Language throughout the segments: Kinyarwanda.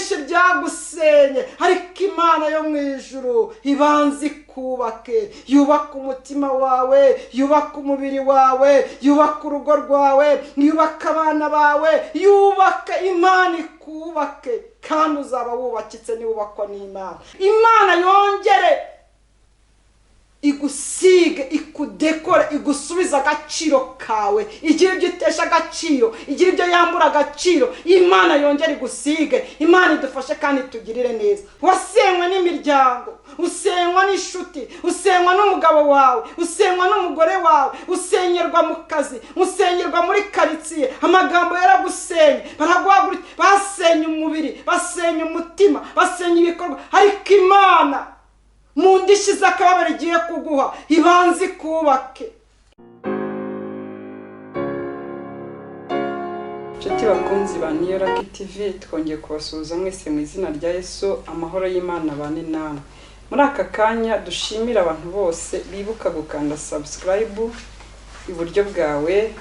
byinshi byagusenye, ariko Imana yo mu ijuru ibanza ikubake, yubaka umutima wawe, yubaka umubiri wawe, yubaka urugo rwawe, yubaka abana bawe, yubaka. Imana ikubake, kandi uzaba wubakitse niwubakwa n'Imana. Imana yongere igusige, ikudekore, igusubiza agaciro kawe, igira ibyo itesha agaciro, igira ibyo yambura agaciro. Imana yongere igusige. Imana idufashe kandi itugirire neza. Wasenywe n'imiryango, usenywa n'inshuti, usenywa n'umugabo wawe, usenywa n'umugore wawe, usenyerwa mu kazi, usenyerwa muri karitsiye, amagambo yaragusenye, baraguhagurutse, basenya umubiri, basenya umutima, basenya ibikorwa, ariko Imana mu ndishyi z'akababaro igiye kuguha ibanza ikubake. Nshuti bakunzi ba Niyo Lucky TV, twongeye kubasuhuza mwese mu izina rya Yesu. Amahoro y'Imana bane namwe. Muri aka kanya dushimira abantu bose bibuka gukanda subscribe iburyo bwawe,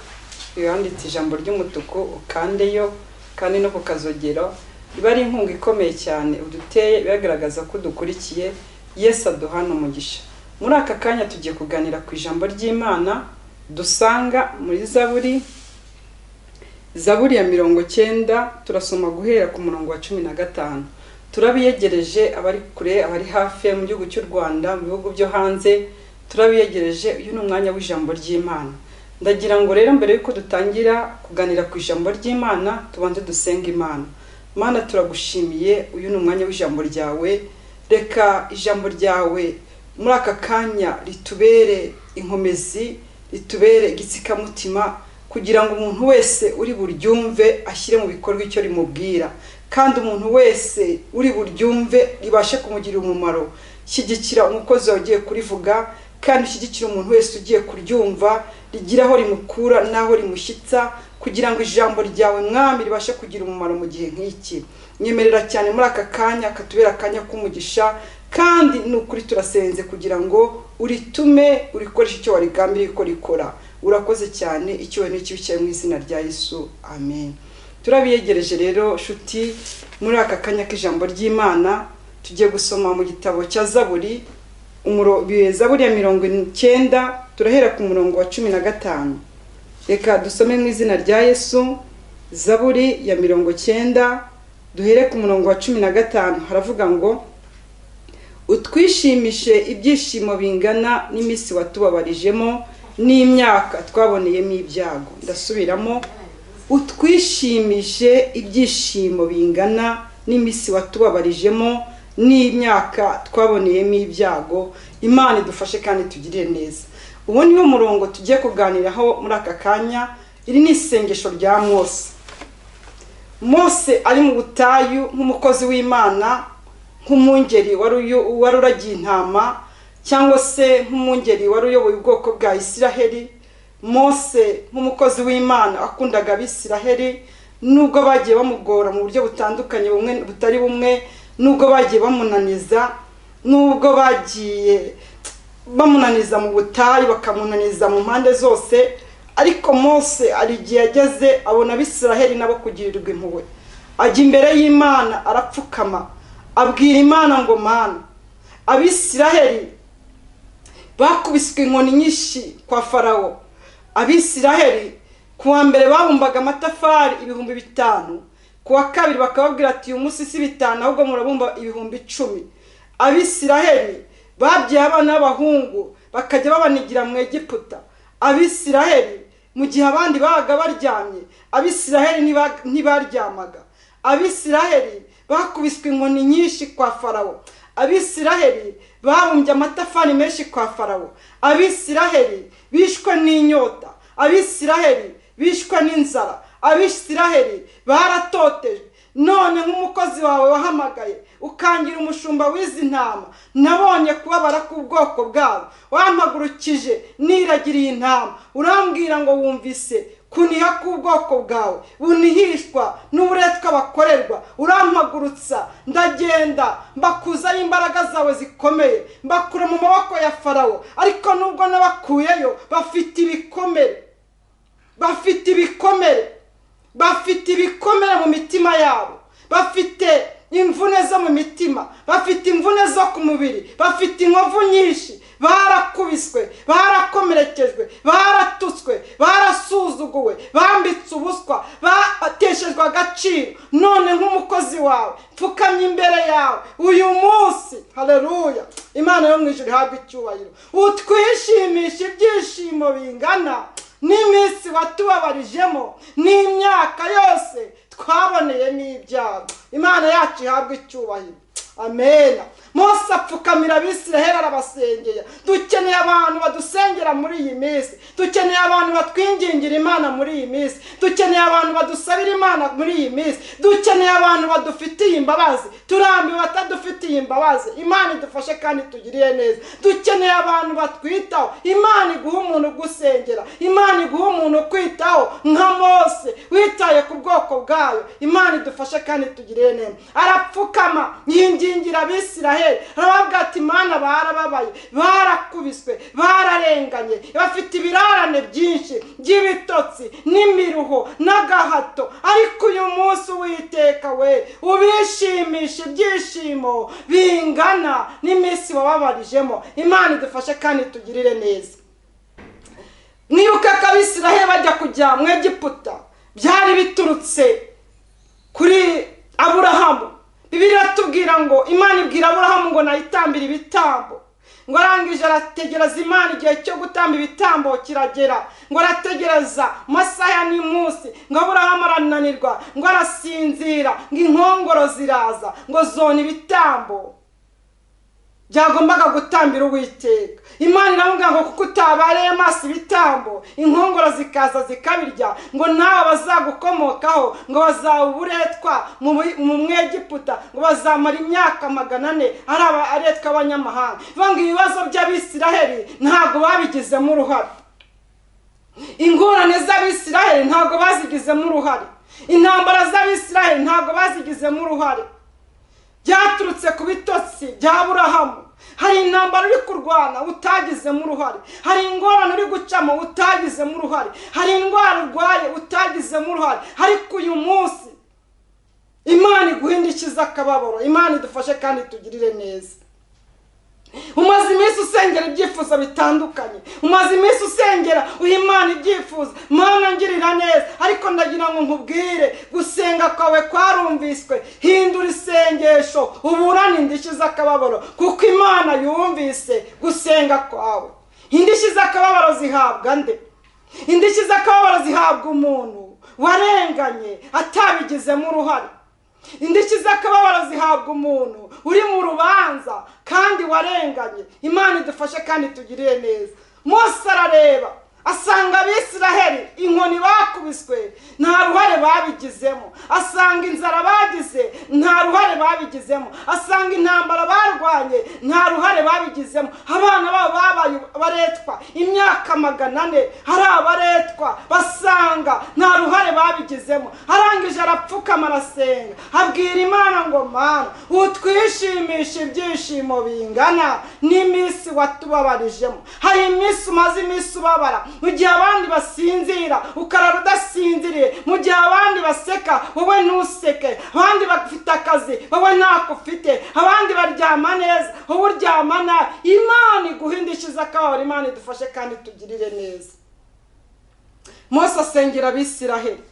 yanditse ijambo ry'umutuku ukandeyo, kandi no kukazogera. Iba ari inkunga ikomeye cyane uduteye, biragaragaza ko dukurikiye. Yesu aduhana umugisha. Muri aka kanya tugiye kuganira ku ijambo ry'Imana dusanga muri Zaburi ya 90. Turasoma guhera ku murongo wa 15. Turabiyegereje abari kure, abari hafi mu gihugu cy'u Rwanda, mu bihugu byo hanze, turabiyegereje. Uyu ni umwanya w'ijambo ry'Imana. Ndagira ngo rero mbere yuko dutangira kuganira ku ijambo ry'Imana, tubanze dusenga Imana. Mana, turagushimiye. Uyu ni umwanya w'ijambo ryawe. Reka ijambo ryawe muri aka kanya ritubere inkomezi, ritubere igitsikamutima, kugira ngo umuntu wese uri buryumve ashyire mu bikorwa icyo rimubwira, kandi umuntu wese uri buryumve ribashe kumugirira umumaro. Shyigikira umukozi wagiye kurivuga, kandi ushyigikira umuntu wese ugiye kuryumva, rigira aho rimukura n'aho rimushyitsa, kugira ngo ijambo ryawe Mwami ribashe kugira umumaro mu gihe nk'iki. Nyemerera cyane muri aka kanya katubera akanya k'umugisha, kandi n'ukuri turasenze kugira ngo uritume urikoresha icyo warigambiriye ko rikora. Urakoze cyane, icyubahiro n'ikibi mu izina rya Yesu, amen. Turabiyegereje rero shuti, muri aka kanya k'ijambo ry'Imana tugiye gusoma mu gitabo cya Zaburi, Zaburi ya 90, turahera ku murongo wa 15. Reka dusome mu izina rya Yesu. Zaburi ya 90, duhere ku murongo wa 15. Haravuga ngo, utwishimishe ibyishimo bingana n'iminsi watubabarijemo n'imyaka twaboneyemo ibyago. Ndasubiramo, utwishimishe ibyishimo bingana n'iminsi watubabarijemo n'imyaka twaboneyemo ibyago. Imana idufashe kandi tugirire neza. Ubu niwo murongo tugiye kuganiraho muri aka kanya. Iri ni isengesho rya Mose ari mu butayu nk'umukozi w'Imana, nk'umungeri wari uragiye intama, cyangwa se nk'umungeri wari uyoboye ubwoko bwa Isiraheli. Mose nk'umukozi w'Imana akundaga Abisiraheli, nubwo bagiye bamugora mu buryo butandukanye bumwe butari bumwe, nubwo bagiye bamunaniza, nubwo bagiye bamunaniza mu butayu, bakamunaniza mu mpande zose, ariko Mose ari igihe yageze abona Abisiraheli nabo kugirirwa impuhwe. Ajya imbere y'Imana arapfukama, abwira Imana ngo, Mana, Abisiraheli bakubiswe inkoni nyinshi kwa Farawo. Abisiraheli kuwa mbere babumbaga amatafari 5,000, kuwa kabiri bakababwira ati uyu munsi si 5 ahubwo murabumba 10,000. Abisiraheli babyaye abana b'abahungu bakajya babanigira mu Egiputa. Abisiraheli mu gihe abandi babaga baryamye, Abisiraheli ntibaryamaga. Abisiraheli bakubiswe inkoni nyinshi kwa Farawo. Abisiraheli babumbye amatafari menshi kwa Farawo. Abisiraheli bishwe n'inyota. Abisiraheli bishwe n'inzara. Abisiraheli baratotejwe. None nk'umukozi wawe wahamagaye ukangira umushumba w'izi ntama, nabonye kubabara k'ubwoko bwabo, wampagurukije niragiriye intama, urambwira ngo wumvise kuniha k'ubwoko bwawe bunihishwa n'uburetwa bakorerwa. Urampagurutsa ndagenda, mbakuzayo imbaraga zawe zikomeye, mbakura mu maboko ya Farawo. Ariko nubwo nabakuyeyo bafite ibikomere, bafite ibikomere mu mitima yabo, bafite imvune zo mu mitima, bafite imvune zo ku mubiri, bafite inkovu nyinshi, barakubiswe, barakomerekejwe, baratutswe, barasuzuguwe, bambitse ubuswa, bateshejwe agaciro. None nk'umukozi wawe pfukamye imbere yawe uyu munsi, haleluya, Imana yo mu ijuru ihabwe icyubahiro, utwishimisha ibyishimo bingana n'iminsi watubabarijemo n'imyaka yose twaboneyemo ibyago. Imana yacu ihabwe icyubahiro, amena. Mose apfukamira Abisiraheli arabasengera. Dukeneye abantu badusengera muri iyi minsi, dukeneye abantu batwingingira Imana muri iyi minsi, dukeneye abantu badusabira Imana muri iyi minsi, dukeneye abantu badufitiye imbabazi, turambiwe batadufitiye imbabazi. Imana idufashe kandi tugiriye neza. Dukeneye abantu batwitaho, Imana iguha umuntu gusengera, Imana iguha umuntu kwitaho nka Mose witaye ku bwoko bwayo. Imana idufashe kandi tugiriye neza. Arapfukama yingingira Abisiraheli, arababwira ati Imana barababaye, barakubiswe, bararenganye, bafite ibirarane byinshi by'ibitotsi n'imiruho n'agahato, ariko uyu munsi Uwiteka we ubishimisha ibyishimo bingana n'iminsi wababarijemo. Imana idufashe kandi tugirire neza. Mwibuke ko Abisiraheli bajya kujya mu Egiputa byari biturutse kuri Aburahamu. Bibiliya iratubwira ngo Imana ibwira Aburahamu ngo nayitambire ibitambo, ngo arangije arategereza Imana igihe cyo gutamba ibitambo kiragera, ngo arategereza masaha ya nimunsi, ngo Aburahamu arananirwa, ngo arasinzira, ngo inkongoro ziraza, ngo zona ibitambo byagombaga gutambira Uwiteka. Imana iramubwira ngo kuko utabareye amaso ibitambo, inkongoro zikaza zikabirya, ngo nawe bazagukomokaho ngo bazaba uburetwa mu Mwegiputa, ngo bazamara imyaka 400 ari abaretwa abanyamahanga. Ngo ibibazo by'Abisiraheli ntabwo babigizemo uruhare, ingorane z'Abisiraheli ntabwo bazigizemo uruhare, intambara z'Abisiraheli ntabwo bazigizemo uruhare. Byaturutse ku bitotsi bya Aburahamu. Hari intambara uri kurwana utagizemo uruhare, hari ingorane uri gucamo utagizemo uruhare, hari indwara urwaye utagizemo uruhare, ariko uyu munsi Imana iguhindikiza akababaro. Imana idufashe kandi tugirire neza. Umaze iminsi usengera ibyifuzo bitandukanye, umaze iminsi usengera Imana ibyifuzo, Mana ngirira neza, ariko ndagira ngo nkubwire gusenga kwawe kwarumviswe. Hindura isengesho uburane indishyi z'akababaro, kuko Imana yumvise gusenga kwawe. Indishyi z'akababaro zihabwa nde? Indishyi z'akababaro zihabwa umuntu warenganye atabigizemo uruhare. Indishyi z'akababaro zihabwa umuntu uri mu rubanza kandi warenganye. Imana idufashe kandi tugirire neza. Mose arareba asanga Abisiraheli inkoni bakubiswe nta ruhare babigizemo, asanga inzara bagize nta ruhare babigizemo, asanga intambara barwanye nta ruhare babigizemo, abana babo babaye baretwa imyaka 400 hari abaretwa, basanga nta ruhare babigizemo. Arangije arapfukama arasenga, abwira Imana ngo Mana utwishimisha ibyishimo bingana n'iminsi watubabarijemo. Hari iminsi umaze iminsi ubabara, mu gihe abandi basinzira ukarara udasinziriye, mu gihe abandi baseka wowe ntuseke, abandi bafite akazi wowe ntako ufite, abandi baryama neza wowe uryama nabi. Imana iguhindishiza akababaro. Imana idufashe kandi tugirire neza. Mose asengera Abisiraheli.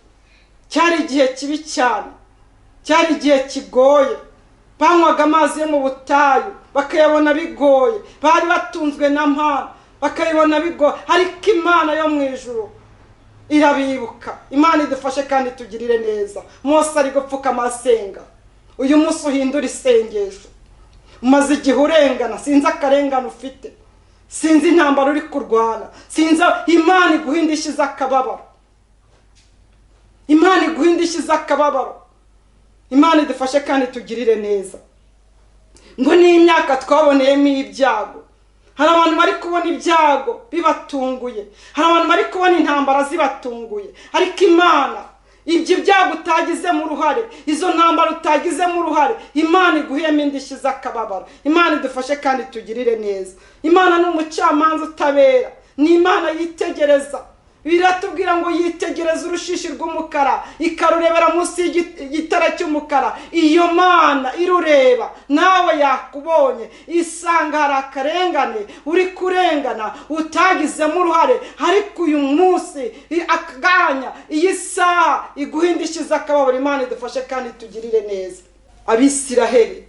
Cyari igihe kibi cyane, cyari igihe kigoye, banywaga amazi yo mu butayu bakayabona bigoye, bari batunzwe na mpana bakayibona bigoye, ariko Imana yo mu ijuru irabibuka. Imana idufashe kandi tugirire neza. Mose ari gupfukama asenga. Uyu munsi uhindura isengesho. Umaze igihe urengana, sinzi akarengane ufite, sinzi intambara uri kurwana, sinzi. Imana iguhindishiza akababaro, Imana iguhindishiza akababaro. Imana idufashe kandi tugirire neza. Ngo ni imyaka twaboneyemo ibyago. Hari abantu bari kubona ibyago bibatunguye, hari abantu bari kubona intambara zibatunguye, ariko Imana ibyo byago utagizemo uruhare, izo ntambara utagizemo uruhare, Imana iguhiyemo indishyi z'akababaro. Imana idufashe kandi tugirire neza. Imana ni umucamanza utabera, ni Imana yitegereza biratubwira ngo yitegereza urushishi rw'umukara ikarurebera munsi y'igitara cy'umukara. Iyo Mana irureba, nawe yakubonye, isanga hari akarengane uri kurengana utagizemo uruhare, ariko uyu munsi akanya iyi saha iguhindishiza akababaro. Imana idufashe kandi tugirire neza. Abisiraheli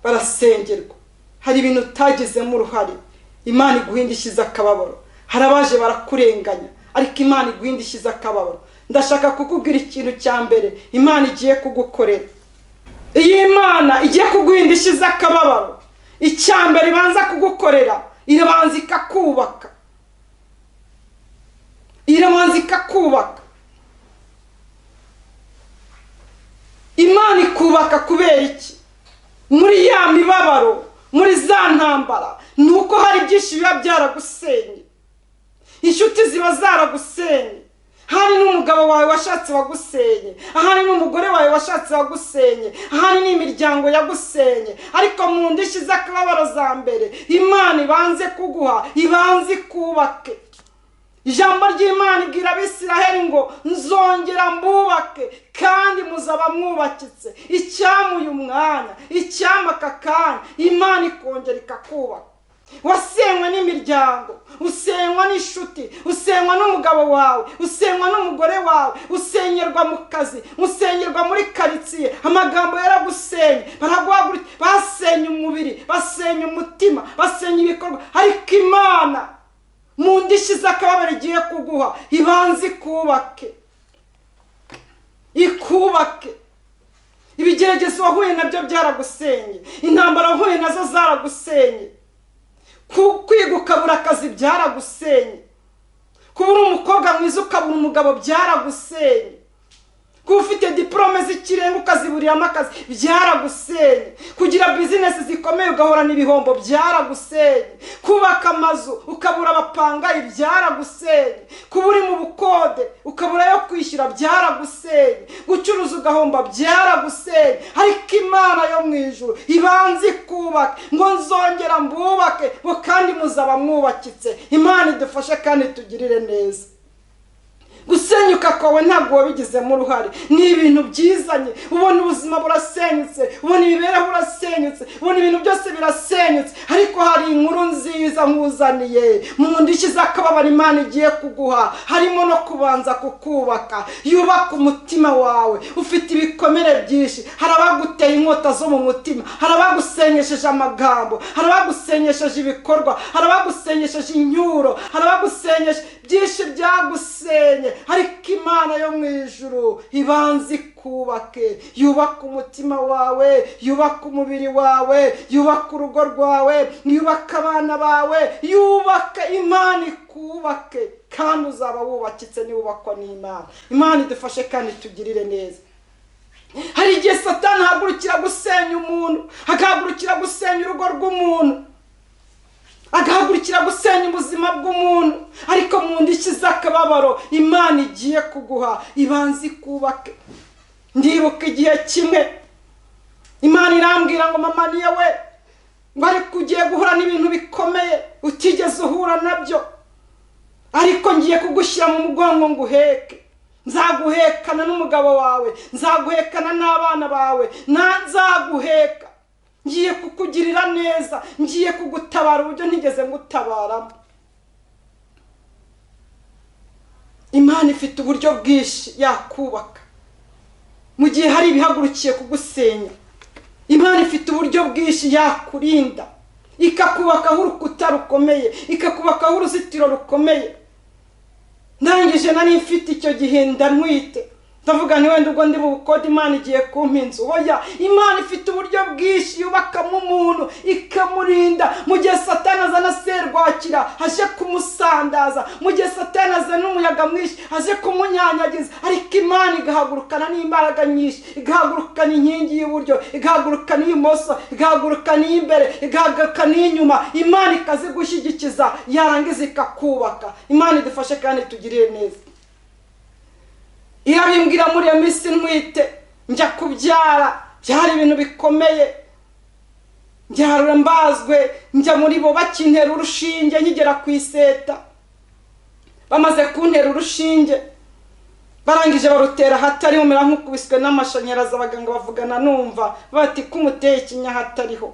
barasengerwa, hari ibintu utagizemo uruhare, Imana iguhindishiza akababaro. Hari abaje barakurenganya, ariko Imana iguhindishiza akababaro. Ndashaka kukubwira ikintu cya mbere Imana igiye kugukorera. Iyi Imana igiye kuguhindishiza akababaro, icya mbere ibanza kugukorera, irabanza ikakubaka. Irabanza ikakubaka. Imana ikubaka kubera iki? Muri ya mibabaro, muri za ntambara, nuko hari byinshi biba byaragusenye. Inshuti ziba zaragusenye, hari n'umugabo wawe washatse wagusenye, hari n'umugore wawe washatse wagusenye, hari n'imiryango yagusenye. Ariko mu ndishi z'akababaro za mbere Imana ibanze kuguha, ibanze ikubake. Ijambo ry'Imana ibwira Abisiraheli ngo nzongera mbubake kandi muzaba mwubakitse. Icyama uyu mwanya, icyama aka kanya, Imana ikongera ikakubaka. Wasenywe n'imiryango, usenywa n'inshuti, usenywa n'umugabo wawe, usenywa n'umugore wawe, usenyerwa mu kazi, usenyerwa muri karitsiye, amagambo yaragusenye, baraguhagurutse, basenya umubiri, basenya umutima, basenya ibikorwa. Ariko Imana mu ndishi z'akababaro igiye kuguha, ibanze ikubake. Ikubake. Ibigeragezo wahuye nabyo byaragusenye, intambara wahuye nazo zaragusenye, kwiga ukabura akazi byaragusenye, kubura umukobwa mwiza ukabura umugabo byaragusenye, kuba ufite diplome z'ikirenga ukaziburiramo akazi byaragusenye, kugira bizinesi zikomeye ugahorana ibihombo byaragusenye, kubaka amazu ukabura abapangayi byaragusenye, kuba uri mu bukode ukabura yo kwishyura byaragusenye, gucuruza ugahomba byaragusenye. Ariko Imana yo mu ijuru ibanze ikubake, ngo nzongera mbubake ngo kandi muzaba mwubakitse. Imana idufashe kandi tugirire neza. Gusenyuka kwawe ntabwo wabigizemo uruhare, ni ibintu byizanye. Ubona ubuzima burasenyutse, ubona imibereho burasenyutse, ubona ibintu byose birasenyutse, ariko hari inkuru nziza nkuzaniye. Mu ndishi z'akababaro Imana igiye kuguha harimo no kubanza kukubaka. Yubaka umutima wawe, ufite ibikomere byinshi, hari abaguteye inkota zo mu mutima, hari abagusenyesheje amagambo, hari abagusenyesheje ibikorwa, hari abagusenyesheje inyuro, hari abagusenyesheje byinshi byagusenye. Ariko Imana yo mu ijuru ibanze ikubake. Yubaka umutima wawe, yubaka umubiri wawe, yubaka urugo rwawe, yubaka abana bawe, yubaka. Imana ikubake kandi uzaba wubakitse niwubakwa n'Imana. Imana idufashe kandi tugirire neza. Hari igihe Satani ahagurukira gusenya umuntu, agahagurukira gusenya urugo rw'umuntu, agahagurukira gusenya ubuzima bw'umuntu, ariko mu ndishi z'akababaro Imana igiye kuguha, ibanze ikubake. Ndibuka igihe kimwe Imana irambwira ngo mama niye we, ngo ariko ugiye guhura n'ibintu bikomeye utigeze uhura nabyo, ariko ngiye kugushyira mu mugongo ngo uheke. Nzaguhekana n'umugabo wawe, nzaguhekana n'abana bawe, nzaguheka. Ngiye kukugirira neza, ngiye kugutabara uburyo ntigeze ngutabaramo. Imana ifite uburyo bwinshi yakubaka mu gihe hari ibihagurukiye kugusenya. Imana ifite uburyo bwinshi yakurinda, ikakubakaho urukuta rukomeye, ikakubakaho uruzitiro rukomeye. Ndangije nari mfite icyo gihe ntwite, ndavuga ni wenda ubwo ndi mu bukode Imana igiye kumpa inzu. Oya, Imana ifite uburyo bwinshi yubakamo umuntu ikamurinda. Mu gihe Satani azana serwakira aje kumusandaza, mu gihe Satani azana umuyaga mwinshi aje kumunyanyagiza, ariko Imana igahagurukana n'imbaraga nyinshi, igahagurukana inkingi y'uburyo, igahagurukana iy'imoso, igahagurukana iy'imbere, igahagurukana iy'inyuma. Imana ikazigushyigikiza, yarangiza ikakubaka. Imana idufashe kandi tugirire neza. Irabimbwira muri iyo minsi ntwite, njya kubyara, byari ibintu bikomeye. Njyarura mbazwe, njya muri bo bakintera urushinge nkigera ku iseta, bamaze kuntera urushinge barangije barutera hatari umera nk'ukubiswe n'amashanyarazi. Abaganga bavugana numva bati kumuteye ikinya hatariho.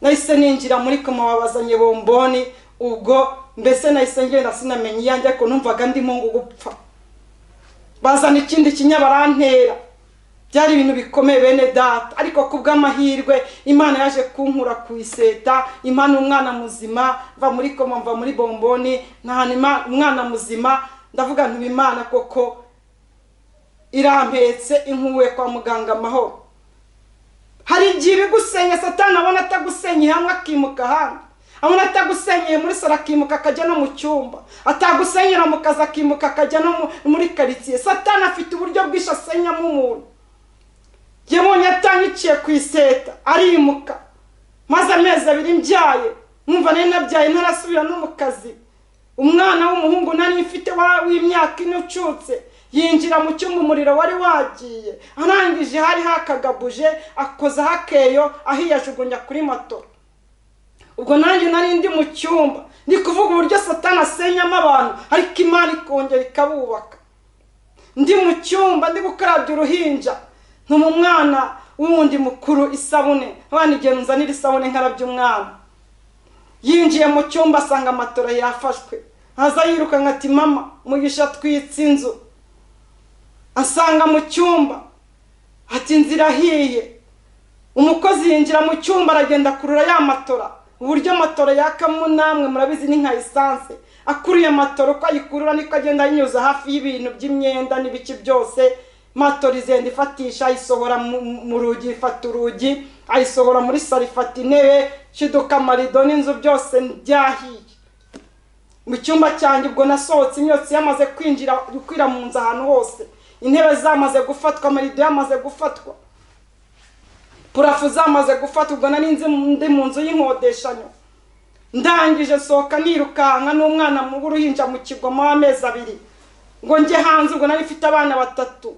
Nahise ninjira muri koma, babazanye bomboni. Ubwo mbese nahise ngenda sinamenye iyanjye, ariko numvaga ndimo ngo gupfa. Bazana ikindi kinya barantera. Byari ibintu bikomeye bene data, ariko kubw'amahirwe Imana yaje kunkura ku iseta, Imana umwana muzima, va muri koma, mva muri bomboni, nta umwana muzima. Ndavuga nti Imana koko irampetse inkuwe kwa muganga amahoro. Hari igihe bigusenya Satani abona atagusenye hamwe akimuka handi, abona atagusenyeye muri sara akimuka akajya no mu cyumba, atagusenyera mu kazi akimuka akajya no muri karitsiye. Satani afite uburyo bwinshi asenyamo umuntu. Yabonye atanyiciye ku iseta arimuka, maze amezi 2 mbyaye, numva nari nabyaye ntarasubira no mu kazi. Umwana w'umuhungu nari mfite w'imyaka 4 ucutse yinjira mu cyumba, umuriro wari wagiye, arangije hari hakagabuje, akoza hakeyo ahiyajugunya kuri moto. Ubwo nanjye nari ndi mu cyumba ndi kuvuga uburyo Satani asenyamo abantu, ariko Imana ikongera ikabubaka. Ndi mu cyumba ndi gukarabya uruhinja, ntuma umwana wundi mukuru isabune, abana igihe nzanira isabune nkarabya umwana. Yinjiye mu cyumba asanga amatora yafashwe, aza yiruka nkati mama Mugisha twitse inzu. Asanga mu cyumba ati inzira hiye. Umukozi yinjira mu cyumba aragenda kurura ya matora, uburyo amatora yakamo namwe murabizi ni nka essence. Akuriye amatora uko ayikurura niko agenda yinyuza hafi y'ibintu by'imyenda n'ibiki byose. Matora izenda ifatisha, ayisohora mu rugi, ifata urugi, ayisohora muri sari, ifata intebe, shiduka amarido n'inzu byose byahiye. Mu cyumba cyanjye ubwo nasohotse imyotsi yamaze kwira mu nzu ahantu hose, intebe zamaze gufatwa, amarido yamaze gufatwa, purafu zamaze gufatwa. Ubwo nari ndi mu nzu y'inkodeshanyo. Ndangije sohoka nirukanka n'umwana mu buruhinja mu kigoma w'amezi 2 ngo nge hanze. Ubwo nari mfite abana 3.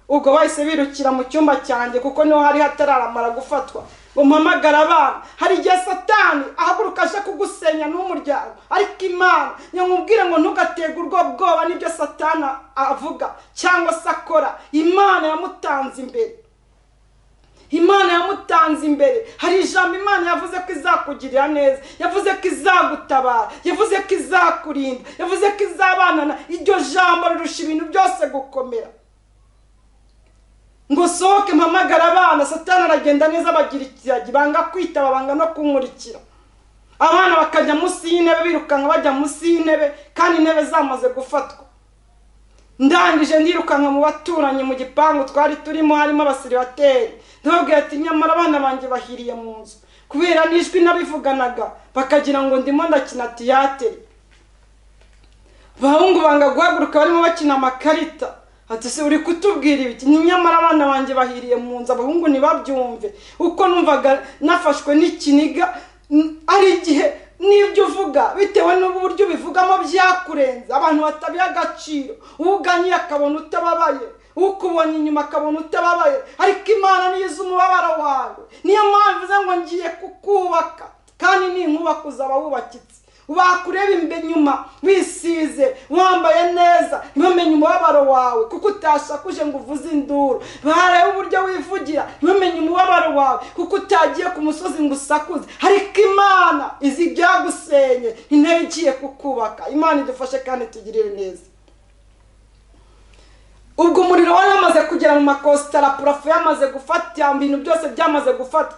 Ubwo bahise birukira mu cyumba cyanjye kuko niho hari hatararamara gufatwa. Ngo mpamagara abana. Hari igihe Satani ahaguruka aje kugusenya n'umuryango, ariko Imana nyamubwire ngo ntugatege urwo bwoba n'ibyo Satani avuga cyangwa se akora. Imana yamutanze imbere, Imana yamutanze imbere. Hari ijambo Imana yavuze ko izakugirira neza, yavuze ko izagutabara, yavuze ko izakurinda, yavuze ko izabanana. Iryo jambo rirusha ibintu byose gukomera. Ngo sohoke mpamagara abana, Satani aragenda neza bagira ikiragi, banga kwitaba, banga no kunkurikira. Abana bakajya munsi y'intebe birukanka bajya munsi y'intebe, kandi intebe zamaze gufatwa. Ndangije ndirukanka mu baturanyi mu gipangu twari turimo, harimo abasiribateri. Ndababwira ati nyamara abana banjye bahiriye mu nzu, kubera nijwi nabivuganaga bakagira ngo ndimo ndakina tiyatere. Bahungu banga guhaguruka barimo bakina amakarita. Ati se uri kutubwira ibiki? Nyamara abana banjye bahiriye mu nzu. Abahungu ntibabyumve uko numvaga nafashwe n'ikiniga. Ari igihe n'ibyo uvuga bitewe n'uburyo bivugamo byakurenza, abantu batabiha agaciro. Uganye akabona utababaye, ukubonye inyuma akabona utababaye, ariko Imana niyo izi umubabaro wawe. Niyo mpamvu ngo ngiye kukubaka, kandi ninkubaka uzaba wubakitse. Bakureba imbere nyuma wisize wambaye neza, ntibamenye umubabaro wawe kuko utashakuje ngo uvuze induru. Bareba uburyo wivugira, ntibamenye umubabaro wawe kuko utagiye ku musozi ngo usakuze. Ariko Imana izi ibyagusenye, intebe igiye kukubaka. Imana idufashe kandi tugirire neza. Ubwo umuriro wari wamaze kugera mu makositara, purafu yamaze gufata, ibintu byose byamaze gufata.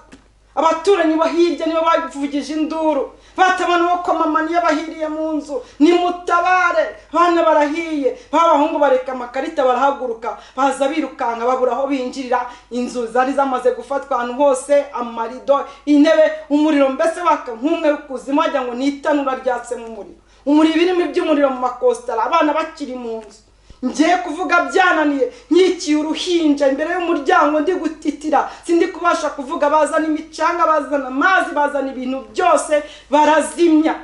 Abaturanyi bahirya nibo bavugije induru, batabana uko mama niyo bahiriye mu nzu, ni mutabare, bana barahiye. Babahungu bareka amakarita barahaguruka, baza birukanka babura aho binjirira. Inzu zari zamaze gufatwa ahantu hose, amarido, intebe, umuriro mbese waka nk'umwe kuzimu wagira ngo nitanura ryatse mu muriro. Umuriro birimo by'umuriro mu makositara, abana bakiri mu nzu. Ngiye kuvuga byananiye, nyikiye uruhinja imbere y'umuryango ndi gutitira, sindi kubasha kuvuga. Bazana imicanga, bazana amazi, bazana ibintu byose barazimya,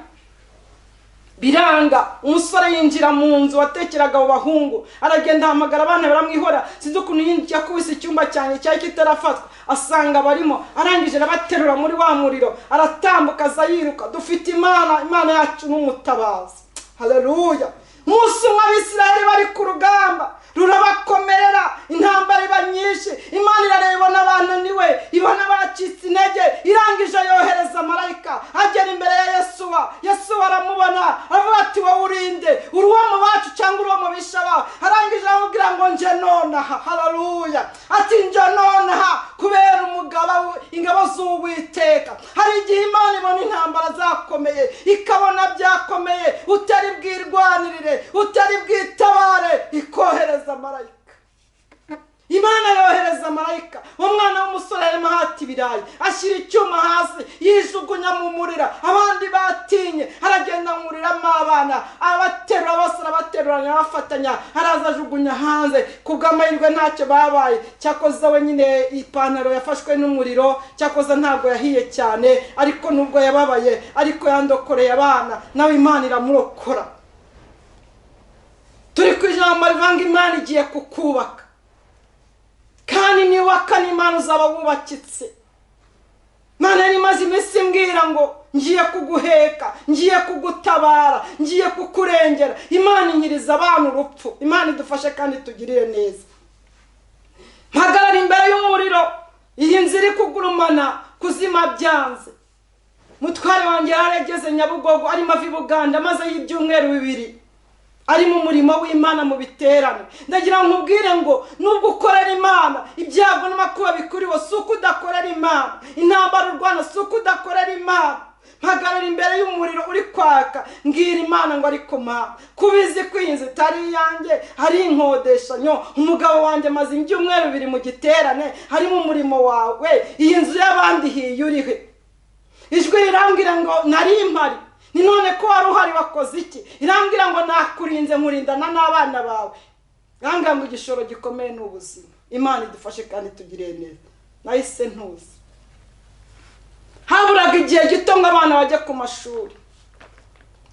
biranga. Umusore yinjira mu nzu watekeraga abo bahungu, aragenda ahamagara abana baramwihora. Sinzi ukuntu yinjiye kubisa icyumba cyane cyari kitarafatwa, asanga barimo. Arangije arabaterura muri wa muriro, aratambuka aza yiruka. Dufite Imana, Imana yacu n'umutabazi. Haleluya. umunsi umwe abisirayeli bari ku rugamba rurabakomerera, intambara iba nyinshi, Imana irareba n'abananiwe, ibona bacitse intege, irangije yohereza marayika agera imbere ya Yesuwa. Yesuwa aramubona aravuga ati wowe urinde, uri uwo mu bacu cyangwa uri uwo mu bisha bawe? Arangije aramubwira ngo nje nonaha. Haleluya! Ati nje nonaha kubera ingabo z'Uwiteka. Hari igihe Imana ibona intambara zakomeye, ikabona byakomeye, utari bwirwanirire, utari bwitabare, ikohereza marayika. Imana yohereza marayika. Umwana w'umusore arimo ahata ibirayi, ashyira icyuma hasi, yijugunya mu muriro. Abandi batinye, aragenda nkuriramo abana, abaterura bose arabateruranya, abafatanya, araza ajugunya hanze. Kubw'amahirwe ntacyo babaye, cyakoze we nyine ipantaro yafashwe n'umuriro, cyakoze ntabwo yahiye cyane, ariko nubwo yababaye, ariko yandokoreye abana, nawe Imana iramurokora. Turi ku ijambo rivanga Imana igiye kukubaka, kandi niwubaka n'Imana uzaba wubakitse. Imana yari imaze iminsi imbwira ngo ngiye kuguheka, ngiye kugutabara, ngiye kukurengera. Imana inyiriza abantu urupfu. Imana idufashe kandi tugirire neza. Mpagarara imbere y'umuriro, iyi nzira iri kugurumana, kuzima byanze. Mutware wanjye yarageze Nyabugogo, arimo ava i Buganda, maze y'ibyumweru 2 ari mu murimo w'Imana mu biterane. Ndagira ngo nkubwire ngo nubwo ukorera Imana, ibyago n'amakuba bikuriho si uko udakorera Imana, intambara urwana si uko udakorera Imana. Mpagarara imbere y'umuriro uri kwaka, mbwira Imana ngo ariko Mana, kubizi ko iyi nzu itari iyanjye, hari inkodeshanyo, umugabo wanjye maze ibyumweru 2 mu giterane, hari mu murimo wawe, iyi nzu y'abandi hiye urihe? Ijwi rirambwira ngo nari impari. Ni none ko wari uhari wakoze iki? Irambwira ngo nakurinze, nkurindana n'abana bawe. Irambwira ngo igishoro gikomeye n'ubuzima. Imana idufashe kandi tugire neza. Nahise ntuzi. Haburaga igihe gito ngo abana bajye ku mashuri.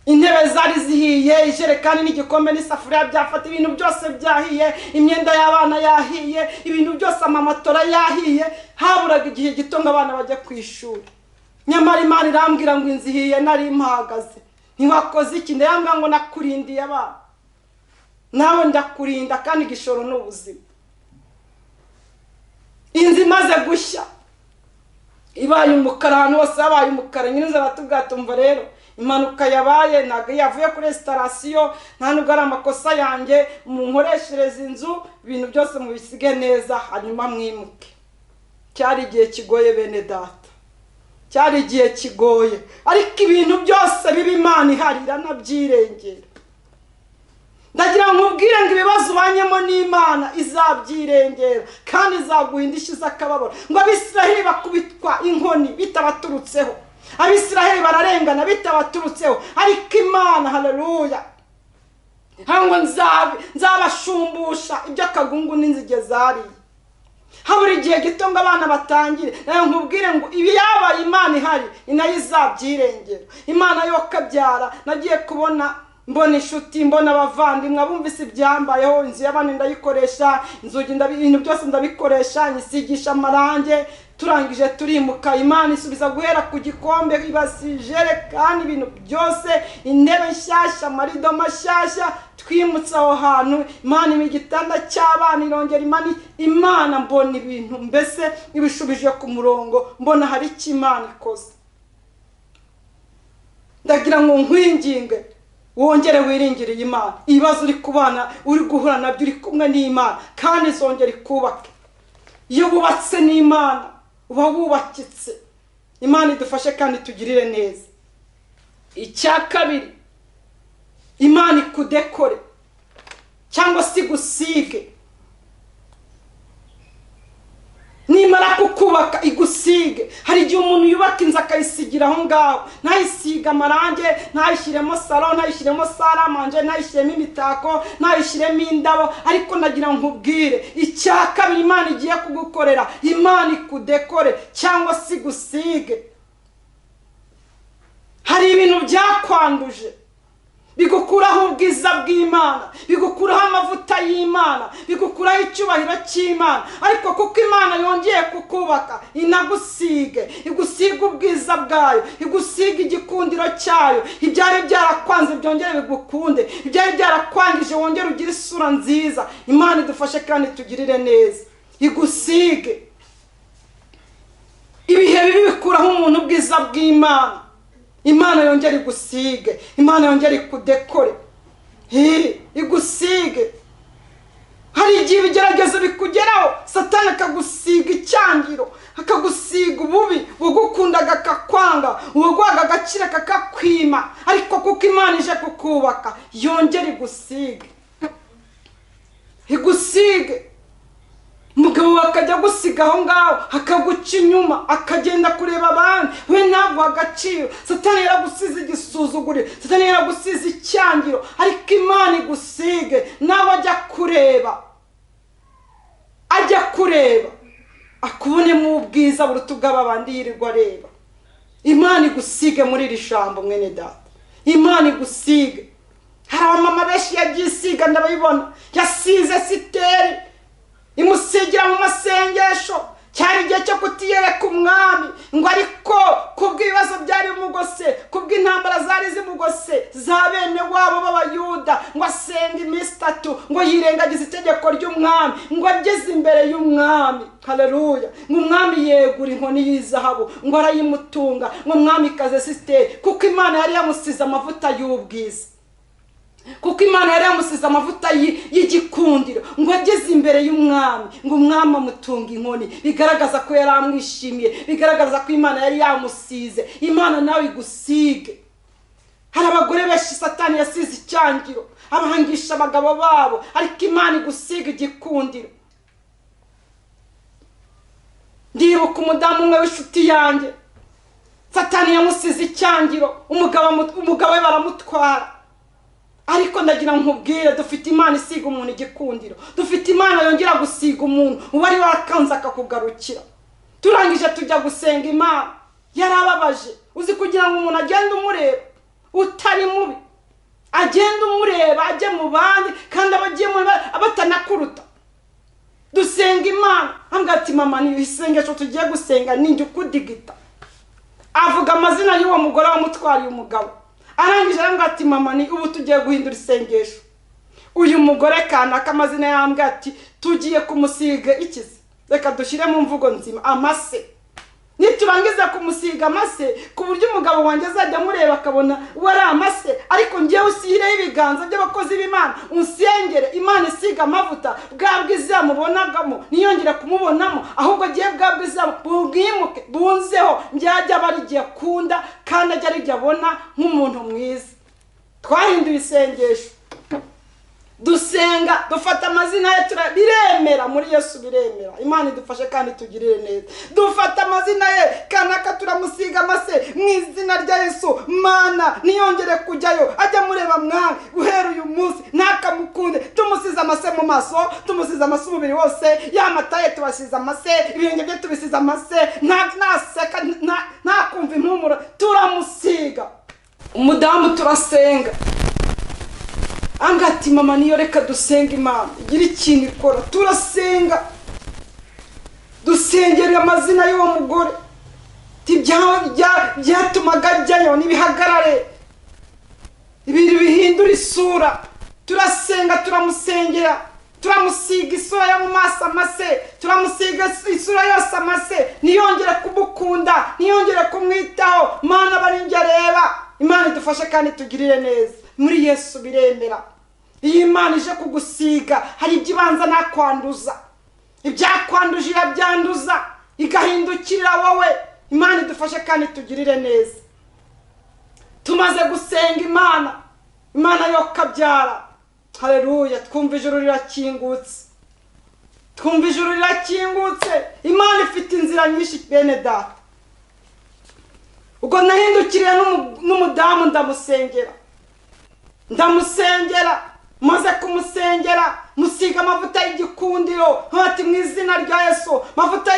Intebe zari zihiye, ijerekani n'igikombe n'isafuriya byafata, ibintu byose byahiye, imyenda y'abana yahiye, ibintu byose amamatora yahiye. Haburaga igihe gito ngo abana bajye ku ishuri. Nyamara Imana irambwira ngo inzu ihiye, nari mpagaze. Ntiwakoze iki? Ndayambwira ngo nakurindiye abana. Nawe ndakurinda kandi igishoro n'ubuzima. Inzu imaze gushya, ibaye umukara, ahantu hose habaye umukara. Nyine batubwira tumva rero impanuka yabaye, ntabwo yavuye kuri restaurasiyo, nta nubwo ari amakosa yanjye, munkoreshereze inzu, ibintu byose mubisige neza, hanyuma mwimuke. Cyari igihe kigoye bene data, cyari igihe kigoye, ariko ibintu byose biba Imana ihari iranabyirengera. Ndagira ngo nkubwire ngo ibibazo ubanyemo n'Imana izabyirengera kandi izaguha indishyi z'akababaro. Ngo Abisiraheli bakubitwa inkoni bitabaturutseho, Abisiraheli bararengana bitabaturutseho, ariko Imana, haleluya, ngo nzabashumbusha ibyo akagungu n'inzige zariye. Habura igihe gito ngo abana batangire. Nayo nkubwire ngo ibi yabaye Imana ihari inayo izabyirengera. Imana yo kabyara, nagiye kubona mbona inshuti, mbona abavandimwe, abumvise ibyambayeho. Inzu y'abana ndayikoresha, inzugi ibintu byose ndabikoresha, nyisigisha amarange. Turangije turimuka, Imana isubiza guhera ku gikombe, ibasi, jerekani, ibintu byose, intebe nshyashya, amarido mashyashya. Twimutse aho hantu, Imana imi igitanda cy'abana irongera Imana mbona ibintu mbese ibishubije ku murongo, mbona hari icyo Imana ikoze. Ndagira ngo nkwinginge wongere wiringire Imana. Ibibazo uri kubana, uri guhura nabyo, uri kumwe n'Imana, kandi izongera ikubake. Iyo wubatse n'Imana uba wubakitse. Imana idufashe kandi tugirire neza. Icya kabiri, Imana ikudekore cyangwa se igusige. Nimara kukubaka igusige. Hari igihe umuntu yubaka inzu akayisigira aho ngaho, ntayisiga amarange, ntayishyiremo salo, ntayishyiremo saramanje, ntayishyiremo imitako, ntayishyiremo indabo. Ariko nagira nkubwire, icya kabiri Imana igiye kugukorera, Imana ikudekore cyangwa se igusige. Hari ibintu byakwanduje, bigukuraho ubwiza bw'Imana, bigukuraho amavuta y'Imana, bigukuraho icyubahiro cy'Imana. Ariko kuko Imana yongeye kukubaka, inagusige, igusiga ubwiza bwayo, igusiga igikundiro cyayo. Ibyari byarakwanze byongere bigukunde, ibyari byarakwangije wongere ugire isura nziza. Imana idufashe kandi tugirire neza, igusige. Ibihe bibi bikuraho umuntu ubwiza bw'Imana. Imana yongere igusige, Imana yongere ikudekore, igusige. Hari igihe ibigeragezo bikugeraho, Satani akagusiga icyangiro, akagusiga ububi, ugukundaga akakwanga, uwaguhaga agaciro akakwima. Ariko kuko Imana ije kukubaka, yongere igusige, igusige. Umugabo akajya gusiga aho ngaho, akaguca inyuma, akagenda kureba abandi, we ntabwo agaciro. Satani yaragusize igisuzuguriro, Satani yaragusize icyangiro. Ariko Imana igusige, nawe ajya kureba, akubonemo ubwiza buruta ubw'abandi yirirwa areba. Imana igusige muri iri jambo mwene data, Imana igusige. Hari abamama benshi yagiye isiga, ndabibona. Yasize Siteri, imusigira mu masengesho. Cyari igihe cyo kutiyereka umwami, ngo ariko kubw'ibibazo byari umugose, kubw'intambara zari zimugose za bene wabo b'Abayuda, ngo asenga iminsi 3, ngo yirengagiza itegeko ry'umwami, ngo ageze imbere y'umwami. Haleluya! Ngo umwami yegura inkoni y'izahabu, ngo arayimutunga, ngo umwami kaze Siteri, kuko Imana yari yamusize amavuta y'ubwiza, kuko Imana yari yamusize amavuta y'igikundiro. Ngo ageze imbere y'umwami, ngo umwami amutunga inkoni, bigaragaza ko yari amwishimiye, bigaragaza ko Imana yari yamusize. Imana nawe igusige. Hari abagore benshi Satani yasize icyangiro, abahangisha abagabo babo, ariko Imana igusiga igikundiro. Ndibuka umudamu umwe w'inshuti yanjye, Satani yamusize icyangiro, umugabo we baramutwara. Ariko ndagira nkubwire, dufite Imana isiga umuntu igikundiro, dufite Imana yongera gusiga umuntu uwari warakanze akakugarukira. Turangije tujya gusenga Imana, yarababaje. Uzi kugira ngo umuntu agende umureba utari mubi, agende umureba ajye mu bandi kandi abagiye mu abatanakuruta. Dusenga Imana, ambwira ati mama ni isengesho tugiye gusenga ninjye ukudigita. Avuga amazina y'uwo mugore wamutwariye umugabo. Arangije arambwira ati mama ni ubu tugiye guhindura isengesho. Uyu mugore kanaka amazina yambwira ati tugiye kumusiga ikizi, reka dushyire mu mvugo nzima amase. Niturangiza kumusiga amase ku buryo umugabo wanjye azajya mureba akabona wari amase, ariko ngiye usihireho ibiganza by'abakozi b'Imana, unsengere Imana isiga amavuta, bwa bwiza mubonagamo niyongera kumubonamo, ahubwo giye bwa bwiza bubwimuke bunzeho, njyajya barigiye kunda kandi ajya arijya abona nk'umuntu mwiza. Twahinduye isengesho, dusenga, dufata amazina ye, biremera muri Yesu, biremera. Imana idufashe kandi tugirire neza. Dufata amazina ye, kanaka turamusiga amase mu izina rya Yesu. Mana niyongere kujyayo, ajya mureba mwami guhera uyu munsi, ntakamukunde. Tumusize amase mu maso, tumusize amase umubiri wose, yamataye tubasize amase, ibirenge bye tubisize amase, naseka ntakumva impumuro, turamusiga. Umudamu turasenga, angati mama niyo reka dusenga Imana igira ikintu ikora. Turasenga, dusengera amazina y'uwo mugore, byatumaga ajyayo n'ibihagarare, ibintu bihindura isura. Turasenga, turamusengera, turamusiga isura yo mu maso amase, turamusiga isura yose amase, niyongere kumukunda, niyongere kumwitaho. Mana barinjye areba. Imana idufashe kandi tugirire neza muri Yesu, biremera. Iyi Imana ije kugusiga, hari ibyibanza nakwanduza, ibyakwanduje irabyanduza, igahindukirira wowe. Imana idufashe kandi tugirire neza. Tumaze gusenga Imana, Imana yo kabyara. Haleluya! Twumva ijuru rirakingutse, twumva ijuru rirakingutse. Imana ifite inzira nyinshi bene data. Ubwo nahindukiriye n'umudamu ndamusengera, maze kumusengera musiga amavuta y'igikundiro, ati mu izina rya Yesu, mavuta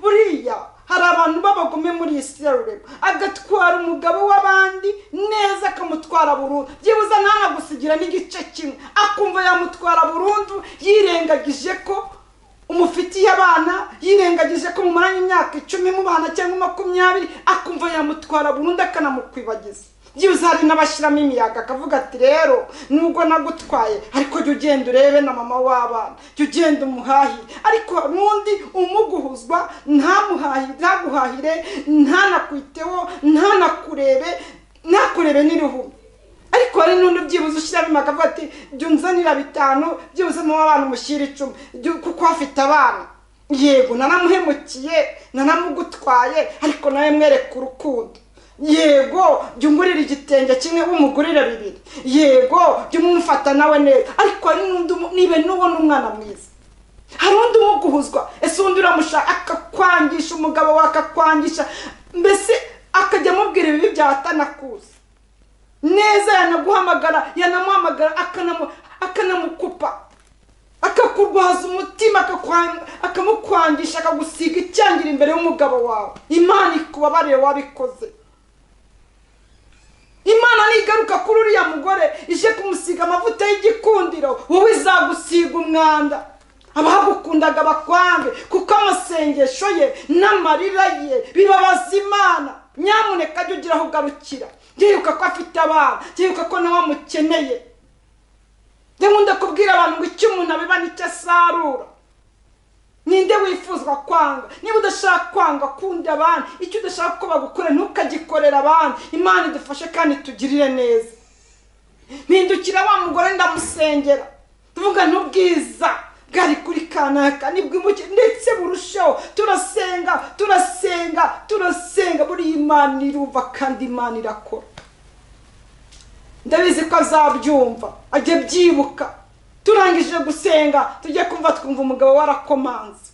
buriya hari abantu b'abagome muri iyi si ya rurema, agatwara umugabo w'abandi neza akamutwara burundu, byibuze ntanagusigira n'igice kimwe, akumva yamutwara burundu, yirengagije ko umufitiye abana, yirengagije ko mumaranye imyaka 10 mubana cyangwa 20, akumva yamutwara burundu akanamukwibagiza. Byibuze hari n'abashyiramo imiyaga akavuga ati rero nubwo nagutwaye ariko jya ugenda urebe na mama w'abana, jya ugenda umuhahi, ariko n'undi umuguhuzwa ntaguhahire, ntanakwiteho, ntakurebe n'iruhu. Ariko hari n'undi byibuze ushyiramo imiyaga avuga ati jya unzanira 5, byibuze mu abana umushyira 10 kuko afite abana. Yego nanamuhemukiye, nanamugutwaye, ariko nawe mwereka urukundo. Yego jya ungurira igitenge kimwe umugurire 2, yego jya umufata nawe neza, ariko hari n'undi nibe n'ubona umwana mwiza, hari undi umuguhuzwa, ese undi uramushaka akakwangisha, umugabo wakakwangisha, mbese akajya amubwira ibibi byatanakuza neza, yanamuhamagara akanamukupa, akakurwaza umutima, akamukwangisha, akagusiga icyangira imbere y'umugabo wawe. Imana ikubabarire wabikoze. Imana nigaruka kuri uriya mugore ije kumusiga amavuta y'igikundiro, wowe izagusiga umwanda. Abagukundaga bakwange kuko amasengesho ye n'amarira ye bibabaza Imana. Nyamuneka jya ugira aho ugarukira, yibuka ko afite abana, yibuka ko nawe amukeneye. Ndakunda kubwira abantu ngo icyo umuntu abiba nicyo asarura. Ninde wifuzwa kwanga? Niba udashaka kwanga kunda abandi, icyo udashaka ko bagukore ntukagikorera abandi. Imana idufashe kandi tugirire neza. Mpindukira wa mugore ndamusengera, tuvuga n'ubwiza bwari kuri kanaka nibwimuke ndetse burusheho, turasenga buri Imana iruva kandi Imana irakora. Ndabizi ko azabyumva, ajye byibuka. Turangije gusenga tujye kumva umugabo warakomanze,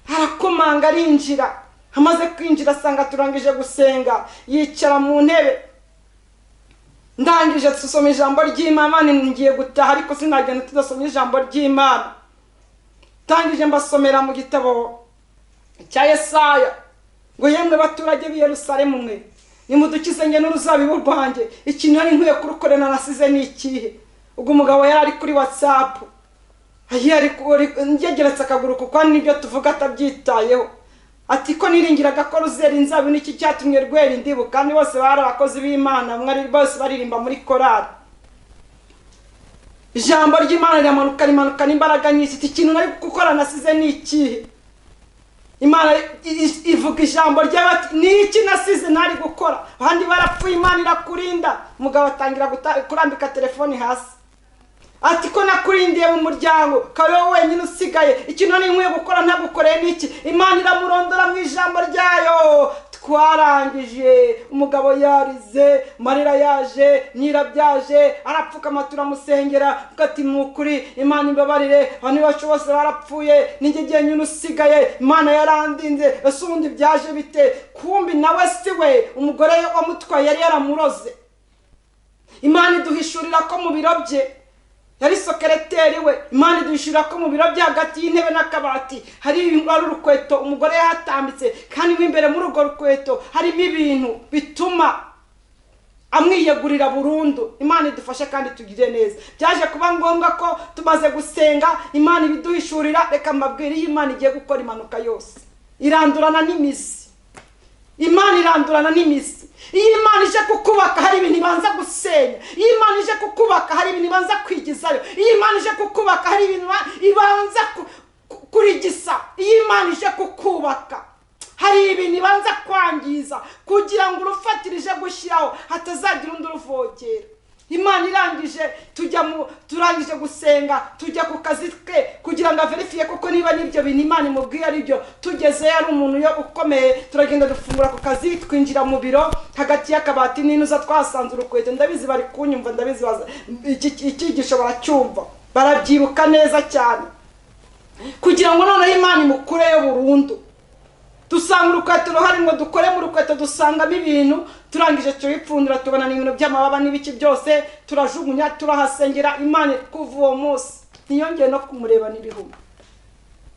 arakomanga arinjira, amaze kwinjira asanga turangije gusenga, yicara mu ntebe. Ndangije dusoma ijambo ry'Imana, ngiye gutaha ariko sinagenda tudasomye ijambo ry'Imana. Tangije mbasomera mu gitabo cya Yesaya ngo yemwe baturage b'i Yerusalemu mwe nimudukize nge n'uruzabibu rwanjye, ikintu nari nkwiye kurukorera nasize ni ikihe? Ubwo umugabo yari ari kuri WhatsApp, ngegeretse akaguru kuko nibyo tuvuga atabyitayeho. Ati ko niringiraga ko ruzera inzabibu n'iki cyatumye rwera indibu, kandi bose bari abakozi b'Imana, mwari bose baririmba muri korali. Ijambo ry'Imana rimanuka n'imbaraga nyinshi, ikintu nari gukora nasize ni ikihe? Imana ivuga ijambo ry'abati niki nasize nari gukora, abandi barapfuye Imana irakurinda. Umugabo atangira kurambika telefoni hasi, ati ko nakurindiye mu muryango kabeho wenyine usigaye, ikintu nari nkwiye gukora ntagukoreye niki? Imana iramurondora mu ijambo ryayo. Twarangije, umugabo yarize, marira yaje, nyirabyaje, arapfukama turamusengera, ati mukuri Imana imbabarire, abantu bacu bose barapfuye, ninjye jyenyine usigaye, Imana yarandinze, ese ubundi byaje bite? Kumbi nawe siwe, umugore wamutwaye yari yaramuroze. Imana iduhishurira ko mu biro bye yari sokereteri we. Imana iduhishurira ko mu biro bye hagati y'intebe n'akabati hari urukweto umugore yahatambitse, kandi imbere muri urwo rukweto harimo ibintu bituma amwiyegurira burundu. Imana idufashe kandi tugire neza. Byaje kuba ngombwa ko tumaze gusenga Imana ibiduhishurira. Reka mbabwire, iyo Imana igiye gukora impanuka yose irandurana n'imizi. Imana irandurana n'imizi. Iyo Imana ije kukubaka hari ibintu ibanza gusenya. Iyo Imana ije kukubaka hari ibintu ibanza kwigizayo. Iyo Imana ije kukubaka hari ibintu ibanza kurigisa. Iyo Imana ije kukubaka hari ibintu ibanza kwangiza kugira ngo urufatirije gushyiraho hatazagira undi uruvogera. Imana irangije turangije gusenga, tujya ku kazi ke kugira ngo averifiye kuko niba nibyo bintu Imana imubwiye ari byo. Tugeze ari umuntu yo ukomeye, turagenda dufungura ku kazi, twinjira mu biro, hagati y'akabati n'inuza twasanze urukweto. Ndabizi bari kunyumva, ndabizi iki gishobora cyumva, barabyibuka neza cyane, kugira ngo noneho Imana imukureyo burundu. Dusanga urukweto ruhari ngo dukore mu rukweto, dusangamo ibintu. Turangije turipfundura, tubona ibintu by'amababa n'ibiki byose, turajugunya, turahasengera. Imana kuva uwo munsi ntiyongeye no kumureba n'ibihumbi.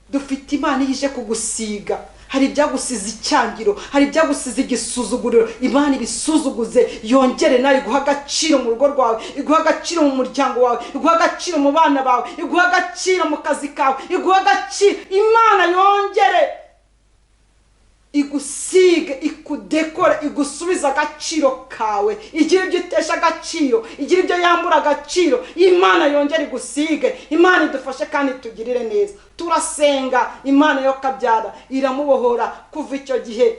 Dufite Imana yije kugusiga hari ibyagusize icyangiro, hari ibyagusize igisuzuguriro. Imana ibisuzuguze, yongere nawe iguha agaciro mu rugo rwawe, iguha agaciro mu muryango wawe, iguha agaciro mu bana bawe, iguha agaciro mu kazi kawe, iguha agaciro. Imana yongere igusige, ikudekore, igusubiza agaciro kawe. Igira ibyo itesha agaciro, igira ibyo yambura agaciro. Imana yongere igusige. Imana idufashe kandi tugirire neza. Turasenga Imana yo kabyara iramubohora. Kuva icyo gihe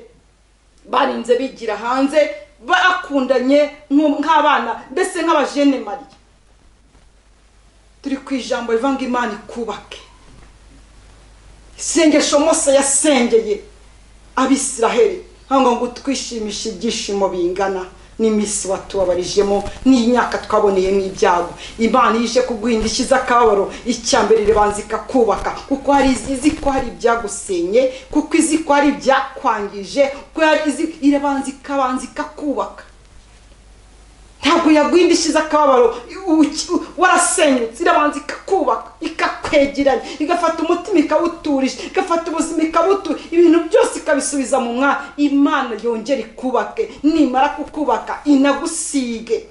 barinze bigira hanze, bakundanye nk'abana, mbese nk'abajene Mariya. Turi ku ijambo rivanga Imana ikubake. Isengesho Mose yasengeye Abisiraheli ngo twishimishe ibyishimo bingana n'imisi watubabarijemo n'imyaka twaboneyemo ibyago. Imana yije kuguhindishiza akababaro. Icyambere ribanza ikakubaka, kuko hari izi ko hari ibyagusenye, kuko izi ko hari ibyakwangije, kuko hari izi irabanza ikakubaka. Ntabwo yaguhindishiza akababaro warasenyutse, irabanza ikakubaka, ikakwegeranya, igafata umutima ikawuturisha, igafata ubuzima ikabutura, ibintu byose ikabisubiza mu mwanya. Imana yongere ikubake. Nimara kukubaka inagusige,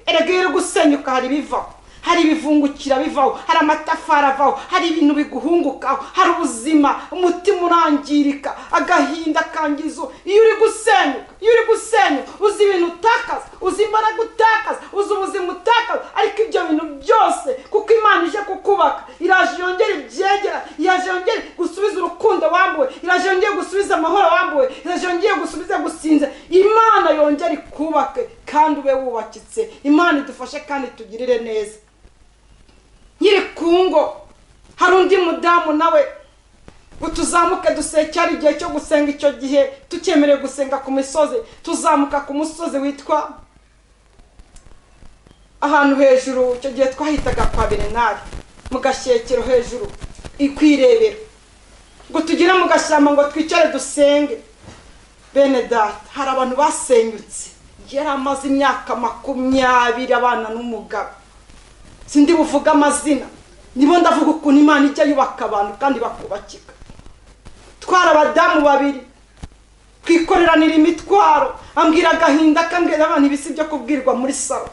erega iyo gusenyuka hari bivaho, hari ibivungukira bivaho, hari amatafari avaho, hari ibintu biguhungukaho, hari ubuzima, umutima urangirika, agahinda kangizo. Iyo uri gusenyuka uzi ibintu utakaza, uzi imbaraga utakaza, uzi ubuzima utakaza. Ariko ibyo bintu byose kuko Imana ije kukubaka, iraje yongere ibyegera, iraje yongere gusubiza urukundo wambuwe, iraje yongere gusubiza amahoro wambuwe, iraje yongere gusubiza gusinze. Imana yongere ikubake kandi ube wubakitse. Imana idufashe kandi tugirire neza. Nyiri kungo hari undi mudamu nawe utuzamuke dusekera igihe cyo gusenga. Icyo gihe tukemere gusenga ku misozi, tuzamuka ku musozi witwa ahantu hejuru. Icyo gihe twahitaga kwa Berenari mu Gashyekero hejuru ikwirebera, ngo tugire mu gashyamba ngo twicare dusenge. Bene data, hari abantu basenyutse, yari amaze imyaka 20 abana n'umugabo. Sindi buvuga amazina, nibo ndavuga ukuntu Imana ijya yubaka abantu kandi bakubakika. Twara abadamu 2 twikoreranira imitwaro, ambwira agahinda, akambwira abantu ibisi byo kubwirwa muri salo.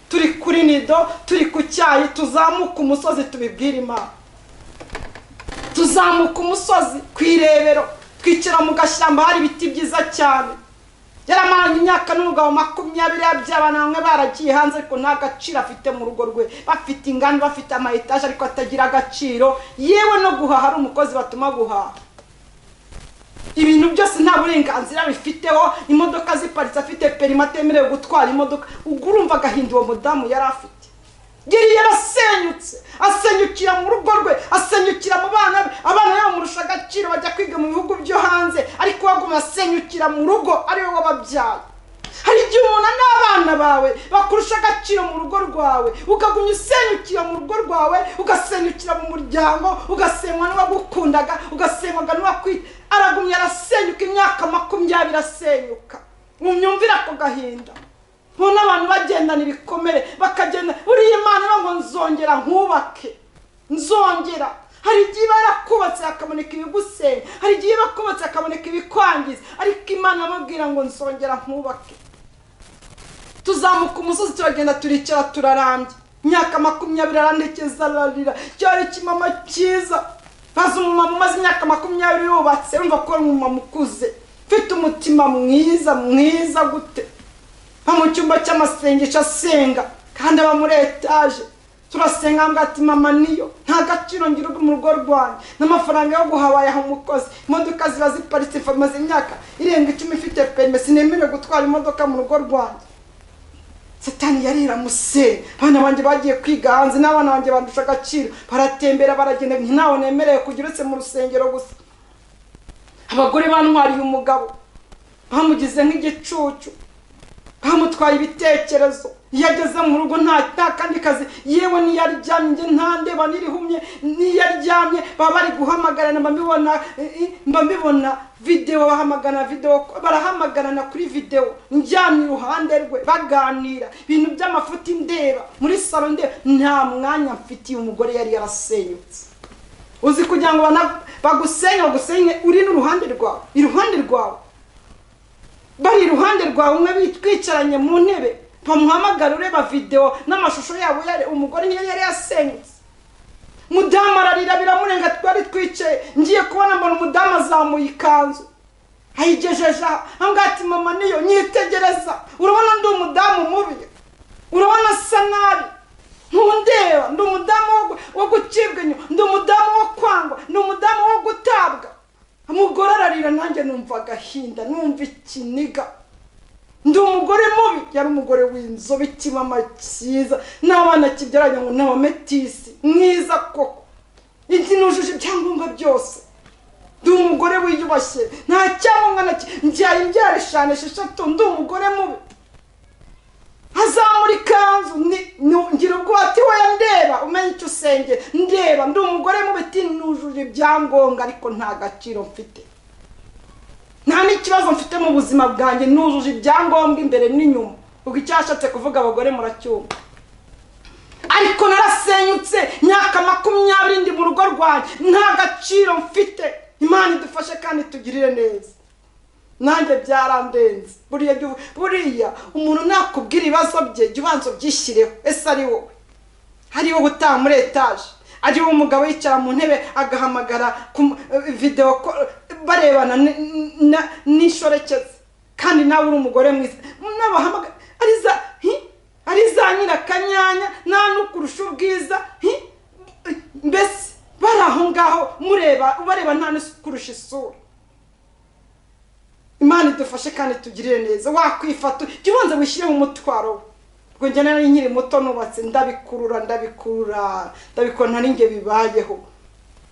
Turi kuri nido, turi ku cyayi, tuzamuka umusozi tubibwira Imana. Tuzamuka umusozi kwirebero, twicara mu gashyamba, hari ibiti byiza cyane. Yaramanye imyaka n'umugabo 20 by'abana bamwe baragiye hanze, ariko nta gaciro afite mu rugo rwe. Bafite inganda, bafite ama etage, ariko atagira agaciro. Yewe no guhaha ari umukozi batuma guhaha. Ibintu byose nta burenganzira bifiteho. Imodoka ziparitse, afite perima atemerewe gutwara imodoka. Ugurumva agahinda uwo mudamu yari afite. Yari yarasenyutse, asenyukira mu rugo rwe, asenyukira mu bana be. Abana yabo murusha agaciro, bajya kwiga mu bihugu byo hanze, ariko waguma asenyukira mu rugo ari wowe wababyaye. Hari igihe umuntu n'abana bawe bakurusha agaciro mu rugo rwawe, ukagumya usenyukira mu rugo rwawe, ugasenyukira mu muryango, ugasenywa n'uwagukundaga, ugasenywa n'uwakwita. Aragumya arasenyuka imyaka 20 asenyuka. Mumyumvira ko gahinda. Mbona abantu bagendana ibikomere, bakagenda uriye Imana ngo nzongera nkubake, nzongera. Hari igihe barakubatse hakaboneka ibigusenya, hari igihe bakubatse hakaboneka ibikwangiza, ariko Imana amubwira ngo nzongera nkubake. Tuzamuka umusozi turagenda, turicara, turarambye. Imyaka 20 arandekeza ararira. Cyari kimama cyiza. Baza umumama umaze imyaka 20 yubatse, urumva ko ari umumama ukuze, mfite umutima mwiza gute. Mu cyumba cy'amasengesho asenga, kandi aba muri etage. Turasenga ngati mama niyo nta gaciro ngira mu rugo rwanjye, n'amafaranga yo guhabaye aho umukozi. Imodoka ziba ziparitse, famaze imyaka irenga 10 ifite perime, sinemerewe gutwara imodoka mu rugo rwanjye. Satani yarira musenya. Abana banje bagiye kwiga hanze, n'abana banje bandusha agaciro, baratembera, baragenda, ntawe nemerewe kugira uretse mu rusengero gusa. Abagore bantwariye umugabo, bamugize nk'igicucu, bamutwaye ibitekerezo. Yageze mu rugo nta kandi kazi, yewe niyaryamye nta ndeba nirihumye, niyaryamye baba bari guhamagarana, mbambibona video, bahamagana video, barahamagarana kuri video, njyamye iruhande rwe baganira ibintu by'amafuti, ndeba muri salo, ndeba. Nta mwanya mfitiye. Umugore yari yarasenyutse. Uzi kugira ngo bagusenye uri n'uruhande rwawe, iruhande rwawe bari iruhande rwawe, umwe bitwicaranye mu ntebe bamuhamagara ureba video n'amashusho yabo yari umugore niyo yari yasenyutse, mudamu ararira biramurenga, twari twicaye ngiye kubona mbona umudamu azamuye ikanzu ayigejeje angati mama niyo nyitegereza, urabona ndi umudamu mubi, urabona asa nabi, ntundeba ndi umudamu wo gucibwa inyuma, ndi umudamu wo kwangwa, ndi umudamu wo gutabwa. Umugore ararira, nanjye numva agahinda, numva ikiniga, ndi umugore mubi, yari umugore w'inzobe ikimama cyiza n'abana kibyaranye ngo n'abametisi mwiza koko, iki nujuje ibyangombwa byose, ndi umugore wiyubashye nta cyangombwa na njyaye imbyaro 5 ndi umugore mubi. Azamura ikanzu ngira ubwo ati we ndeba umenye icyo usenge, ndeba ndi umugore mubi, ati nujuje ibyangombwa ariko nta gaciro mfite, nta n'ikibazo mfite mu buzima bwanjye, nujuje ibyangombwa imbere n'inyuma. Ubwo icyashatse kuvuga abagore muracyumva. Ariko narasenyutse myaka 20 ndi mu rugo rwanjye, nta gaciro mfite. Imana idufashe kandi tugirire neza. Nanjye byarandenze. Buriya umuntu nakubwira ibibazo bye jya ubanza byishyireho. Ese ari wowe, hari wowe utaha muri etaje, ari wowe umugabo yicara mu ntebe agahamagara video barebana n'ishorekeze, kandi nawe uri umugore mwiza n'abahamagara ari za nyirakanyanya nta n'ukurusha ubwiza, mbese bari aho ngaho bareba nta n'ukurusha isura. Imana idufashe kandi tugirire neza. Wakwifata jya ubanza wishyire mu mutwaro. Ubwo njye nari nkiri muto nubatse ndabikurura ndabikora nge bibayeho,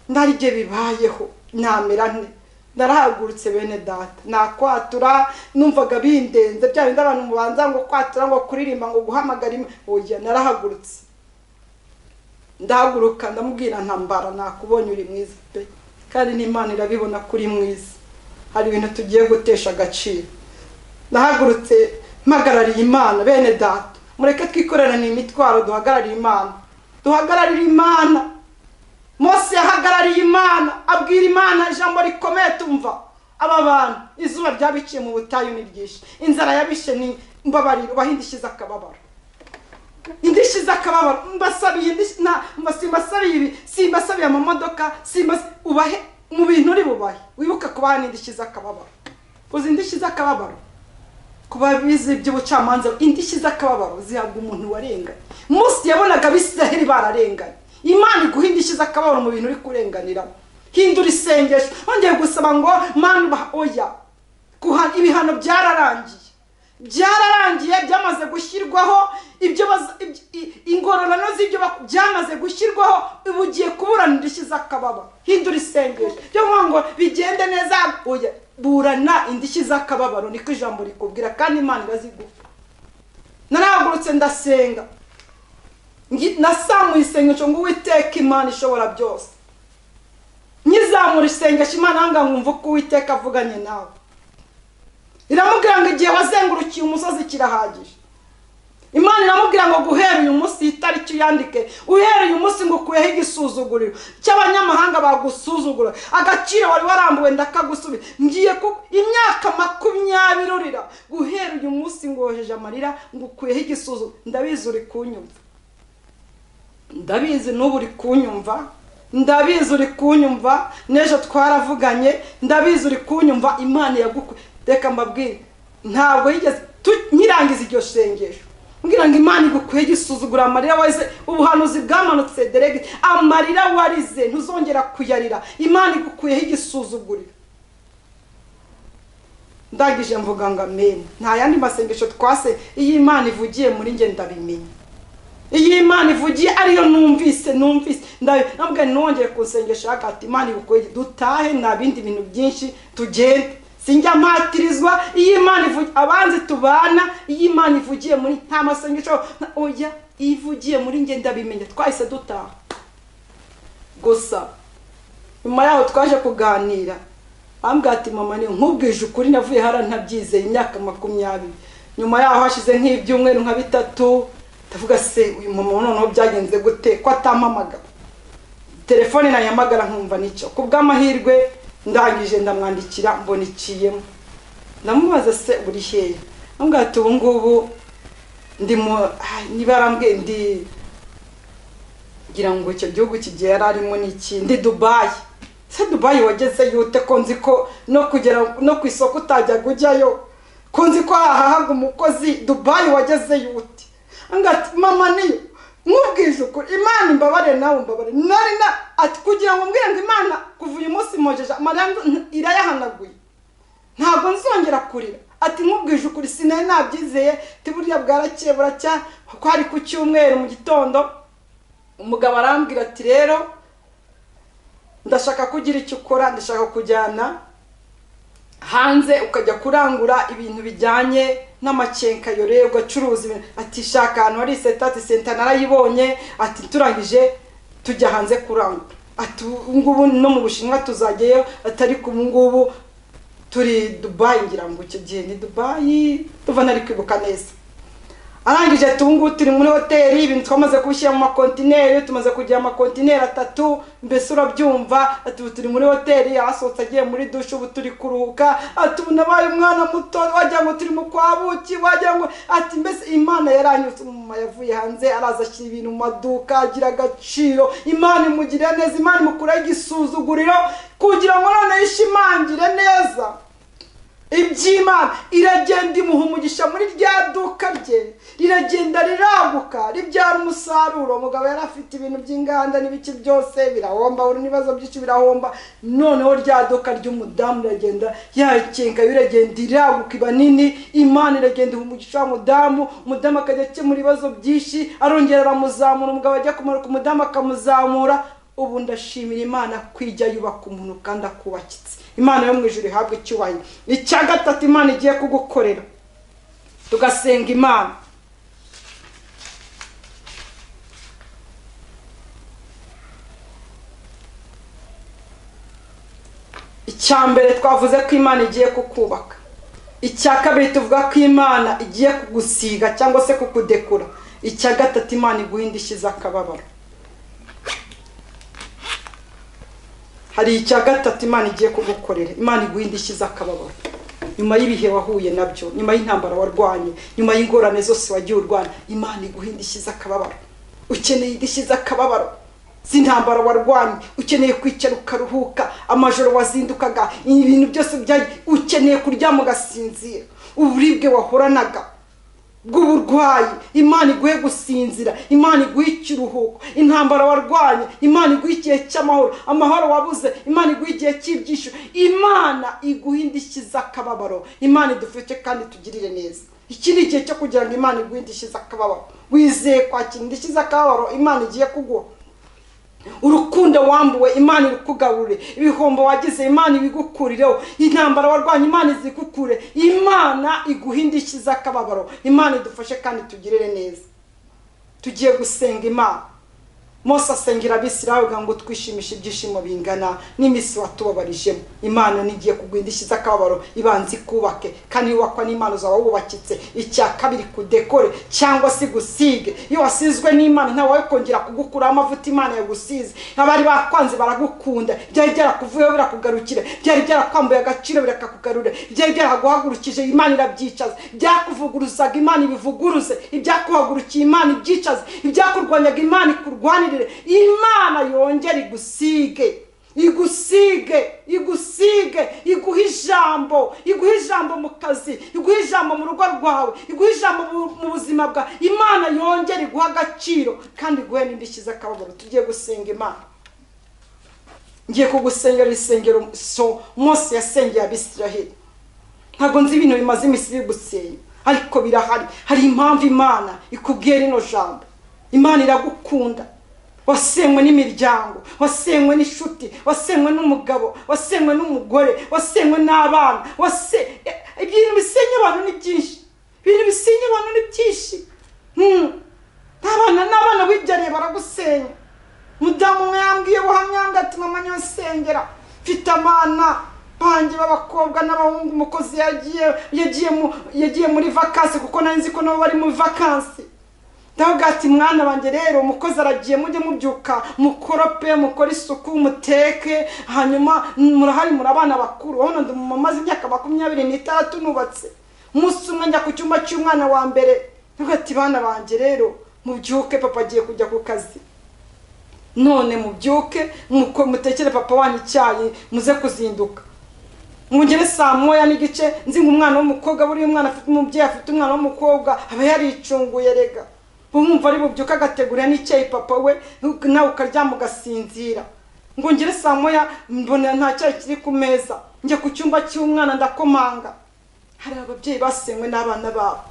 ndarije bibayeho namera nte. Narahagurutse bene data nakwatura, numvaga bindenze bya bindi abantu mubanza ngo kwatura ngo kuririmba ngo guhamagara oya. Narahagurutse ndahaguruka ndamubwira ntambara, nakubonye uri mwiza pe, kandi n'Imana irabibona kuri mwiza, hari ibintu tugiye gutesha agaciro. Ndahagurutse mpagarariye Imana. Bene data mureke twikorerane imitwaro, duhagarariye Imana, duhagararire Imana. Mose yahagarariye Imana, abwira Imana ijambo rikomeye tumva. Aba bantu izuba ryabiciye mu butayu ni ryinshi, inzara yabishe ni mbabariro, bahindishiza akababaro, indishiza akababaro. Mbasabiye simbasabiye ibi, simbasabiye amamodoka, ubahe mu bintu uri bubahe, wibuka kubaha n'indishiza akababaro. Uzi indishiza akababaro kuba bizi by'ubucamanza, indishiza akababaro zihabwa umuntu warenganye. Mose yabonaga Abisiraheli bararenganye, Imana iguhindishiza akababaro mu bintu uri kurenganira. Hindura isengesho, ongeye gusaba ngo Mana oya, kuhana ibihano byararangiye byamaze gushyirwaho, ibyo ingororano z'ibyo byamaze gushyirwaho, ubugiye kuburana indishyi z'akababaro. Hindura isengesho byo ngo bigende neza, oya burana indishyi z'akababaro, niko ijambo rikubwira kandi Imana iraziguha. Narahagurutse ndasenga, nasamuye isengesho ngo Uwiteka Imana ishobora byose. Nyizamura isengesho Imana hanga nkumva ko Uwiteka avuganye nawe. Iramubwira ngo igihe wazengurukiye umusozi kirahagije. Imana iramubwira ngo guhera uyu munsi itariki uyandike, uhera uyu munsi ngo ukuyeho igisuzuguriro cy'abanyamahanga bagusuzugura, agaciro wari warambuwe ndakagusubira. Ngiye ku imyaka 20 urira, guhera uyu munsi ngoheje amarira ngo ukuyeho igisuzuguriro. Ndabizi uri kunyumva, ndabizi n'ubu uri kunyumva, ndabizi uri kunyumva, nejo twaravuganye, ndabizi uri kunyumva. Imana yagukuye. Reka mbabwire, ntabwo yigeze nyirangiza iryo sengesho mbwira ngo Imana igukuye igisuzugura amarira warize, ubuhanuzi bwamanutse direct, amarira warize ntuzongera kuyarira, Imana igukuyeho igisuzuguriro. Ndagije mvuga ngo amen. Nta yandi masengesho twase, iyi Imana ivugiye muri nge ndabimenya, iyi Imana ivugiye ariyo numvise nambwe nongeye kusengesha hagati. Imana igukuye, dutahe na bindi bintu byinshi tugende, sinjya mpatirizwa. Iyi Imana ivugiye abanze tubana, iyi Imana ivugiye muri nta masengesho oya, ivugiye muri nge ndabimenya. Twahise dutaha gusa nyuma yaho twaje kuganira, ambwira ati mama ni nkubwije ukuri navuye hara ntabyizeye imyaka 20. Nyuma yaho hashize nk'ibyumweru nka 3, ndavuga se uyu mama noneho byagenze gute ko atampamaga. telefone nayamagara nkumva nicyo. Kubw'amahirwe ndangije ndamwandikira mbona ikiyemo. Ndamubaza se uri hehe? Ambwira ati ubu ngubu ndi niba arambwiye ndi gira ngo icyo gihugu kigiye yararimo n'ikindi Dubai. Se Dubai wageze yute ko nzi ko no kugera no ku isoko utajya kujyayo, ko nzi ko hahaga umukozi Dubai wageze yute? Angati mama niyo nkubwije ukuri Imana imbabare nawe mbabare nari na ati kugira ngo mbwire ngo Imana kuva uyu munsi mojeje amarango irayahanaguye ntabwo nzongera kurira. Ati nkubwije ukuri sinari nabyizeye tiburiya bwarakeye buracya ko ari ku cyumweru mu gitondo. Umugabo arambwira ati rero ndashaka kugira icyo ukora, ndashaka kujyana hanze ukajya kurangura ibintu bijyanye n'amacenka yore ugacuruza ibintu. Ati shaka ahantu hari setati center narayibonye. Ati turangije tujya hanze kurangura. Ati ngubu no mu Bushinwa tuzajyeyo. Atari ku ngubu turi Dubai ngira ngo icyo gihe ni Dubai tuva nari kwibuka neza. Arangije tungu turi muri hoteli ibintu twamaze kubishyira mu makontineri, tumaze kugira amakontineri 3 mbese urabyumva. Ati turi muri hoteli yasohotse agiye muri dushe ubu turi kuruhuka. Ati nabaye umwana muto wajya ngo turi mu kwabuki wajya ngo ati mbese Imana yaranyutse umuma yavuye hanze araza ashyira ibintu mu maduka agira agaciro. Imana imugirira neza, Imana imukuraho igisuzuguriro kugira ngo none yishimangire neza iby'Imana. Iragenda imuha umugisha muri rya duka rye, riragenda riraguka ribyara umusaruro. Umugabo yari afite ibintu by'inganda n'ibiki byose birahomba, uri nibazo byinshi birahomba. Noneho rya duka ry'umudamu riragenda yakenga biragenda iraguka iba nini. Imana iragenda imuha umugisha w'umudamu, umudamu akajya akemura ibibazo byinshi, arongera aramuzamura. Umugabo ajya kumara ku mudamu akamuzamura. Ubu ndashimira Imana kwijya yubaka umuntu kandi akubakitse. Imana yo mu ijuru ihabwe icyubahiro. Icya gatatu Imana igiye kugukorera, tugasenga Imana. Icya mbere twavuze ko Imana igiye kukubaka. Icya kabiri tuvuga ko Imana igiye kugusiga cyangwa se kukudekura. Icya gatatu Imana iguhindishiza akababaro. Hari icya gatatu Imana igiye kugukorera. Imana iguhindishiza akababaro nyuma y'ibihe wahuye nabyo, nyuma y'intambara warwanye, nyuma y'ingorane zose wagiye urwana. Imana iguhindishiza akababaro. Ukeneye idishiza akababaro z'intambara warwanye, ukeneye kwicara ukaruhuka, amajoro wazindukaga ibintu byose byaje, ukeneye kuryama ugasinzira, uburibwe wahoranaga bw'uburwayi Imana iguhe gusinzira, Imana iguhe ikiruhuko. Intambara warwanye Imana iguhe igihe cy'amahoro, amahoro wabuze Imana iguhe igihe cy'ibyisho. Imana iguhindishiza akababaro. Imana idufite kandi tugirire neza. Iki ni igihe cyo kugira ngo Imana iguhindishiza akababaro. Wizeye kwakira indishiza akababaro Imana igiye kuguha. Urukundo wambuwe Imana irukugarure, ibihombo wagize Imana ibigukurireho, intambara warwanye Imana izikukure. Imana iguhindishiza akababaro. Imana idufashe kandi tugirire neza. Tugiye gusenga Imana. Mose asengera Abisirayeli ngo twishimishe ibyishimo bingana n'imisi watubabarijemo. Imana nigiye kuguhindishiza akababaro, ibanzi kubake kandi wakwa n'Imana zawe wubakitse. Icya kabiri kudekore cyangwa se gusige. Iyo wasizwe n'Imana nta wawe kongera kugukura amavuta Imana yagusize. Abari bakwanze baragukunda, byari byarakuvuyeho birakugarukira, byari byarakwambuye agaciro birakakugarura, byari byaraguhagurukije Imana irabyicaza, byakuvuguruzaga Imana ibivuguruze, ibyakuhagurukiye Imana ibyicaze, ibyakurwanyaga Imana ikurwanire. Imana yongera igusige, iguhe ijambo mu kazi, iguhe ijambo mu rugo rwawe, iguhe ijambo mu buzima bwa. Imana yongera iguha agaciro kandi iguhe n'indishyize akababaro. Tugiye gusenga Imana. Ngiye kugusengera isengero Mose yasengeye Abisirayeli. Ntabwo nzi ibintu bimaze imisi bigusenya, ariko birahari. Hari impamvu Imana ikubwiye rino jambo. Imana iragukunda. Wasenywe n'imiryango, wasenywe n'ishuti, wasenywe n'umugabo, wasenywe n'umugore, wasenywe n'abana, ibintu bisenya abantu ni byinshi. Ibintu bisenya abantu ni byinshi. N'abana wibyariye baragusenya. Mudamu umwe yambwiye buhamya ati mama nyonsengera mfite amana banjye b'abakobwa n'abahungu, umukozi yagiye muri vacances kuko nari nzi ko nabo bari mu vacances. ndavuga ati mwana wanjye rero umukozi aragiye, mujye mubyuka mukorope, mukore isuku, muteke, hanyuma murahari muri abana bakuru. Wowe ndi umumama maze imyaka 26 nubatse. Umunsi umwe njya ku cyumba cy'umwana wa mbere, ndavuga ati bana banjye rero mubyuke, papa agiye kujya ku kazi. None mubyuke mutekere papa wanyu icyayi muze kuzinduka. Ngungere saa moya n'igice nzi umwana w'umukobwa, buri umwana afite umubyeyi afite umwana w'umukobwa aba yaricunguye rega. Bumva ari bubyuka agategura n'icyayi papa we, nawe ukaryama ugasinzira. Ngungere saa moya mbona nta cyayi kiri ku meza, njye ku cyumba cy'umwana ndakomanga. Hari ababyeyi basenywe n'abana babo.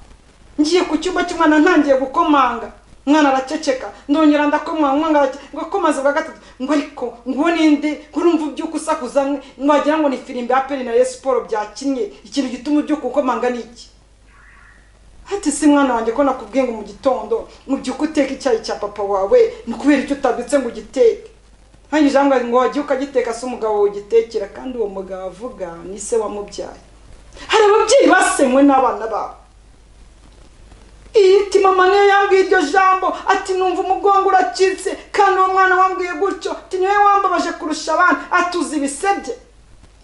Ngiye ku cyumba cy'umwana ntangiye gukomanga, umwana araceceka, ndongera ndakomanga, umwana ngakomaze bwa gatatu, ngo ariko ngo ninde kurumva ubyuka usakuza, mwagira ngo ni filime ya Peri na Sport byakinye, ikintu gituma ubyuka ukomanga niki? Ati si mwana wanjye ko nakubwiye ngo mu gitondo mubyuka uteka icyayi cya papa wawe, ni kubera icyo utabitse ngo ugiteke. Hanyuma jamwe ngo wagiye ukagiteka se umugabo ugitekera, kandi uwo mugabo avuga ni se wamubyaye. Hari ababyeyi basenywe n'abana babo. Iti mama niyo yambwiye iryo jambo, ati numva umugongo uracitse, kandi uwo mwana wambwiye gutyo, ati niwe wambabaje kurusha abana, atuzi ibisebye.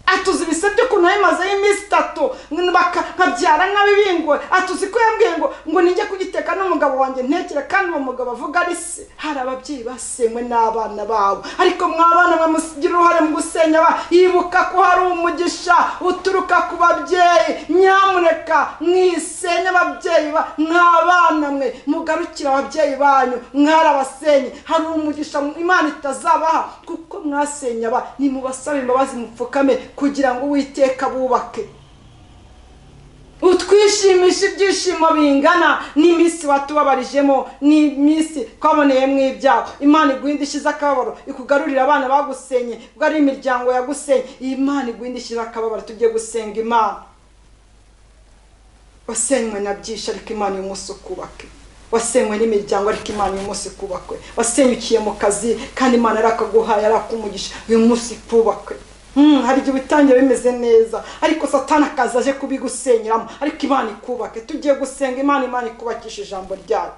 Atuzi ibisebye ko nayo maze iminsi 3 nkabyara nk'abibingwe. Atuzi ko yambwiye ngo ninjye kugiteka n'umugabo wanjye ntekera, kandi uwo mugabo avuga ari se. Hari ababyeyi basenywe n'abana babo. Ariko mwabana mwe musigira uruhare mu gusenya yibuka ko hari umugisha uturuka ku babyeyi. Nyamuneka mwisenya ababyeyi mwabana mwe, mugarukira ababyeyi banyu mwarabasenye. Hari umugisha Imana itazabaha kuko mwasenya ni mubasabe imbabazi mupfukame kugira ngo Uwiteka bubake. Utwishimisha ibyishimo bingana n'iminsi watubabarijemo, n'iminsi twaboneyemo ibyago. Imana iguhindishiza akababaro, ikugarurira abana bagusenye, ugari imiryango yagusenye. Imana iguhindishiza akababaro, tugiye gusenga Imana. Wasenywe na byinshi ariko Imana y'umunsi ukubake. Wasenywe n'imiryango ariko Imana y'umunsi kubakwe. Wasenyukiye mu kazi kandi Imana yarakaguhaye arakumugisha, uyu munsi kubakwe. Hari igihe bitangiye bimeze neza ariko Satani akazaje kubigusenyeramo, ariko Imana ikubake. Tugiye gusenga Imana ikubakisha ijambo ryayo.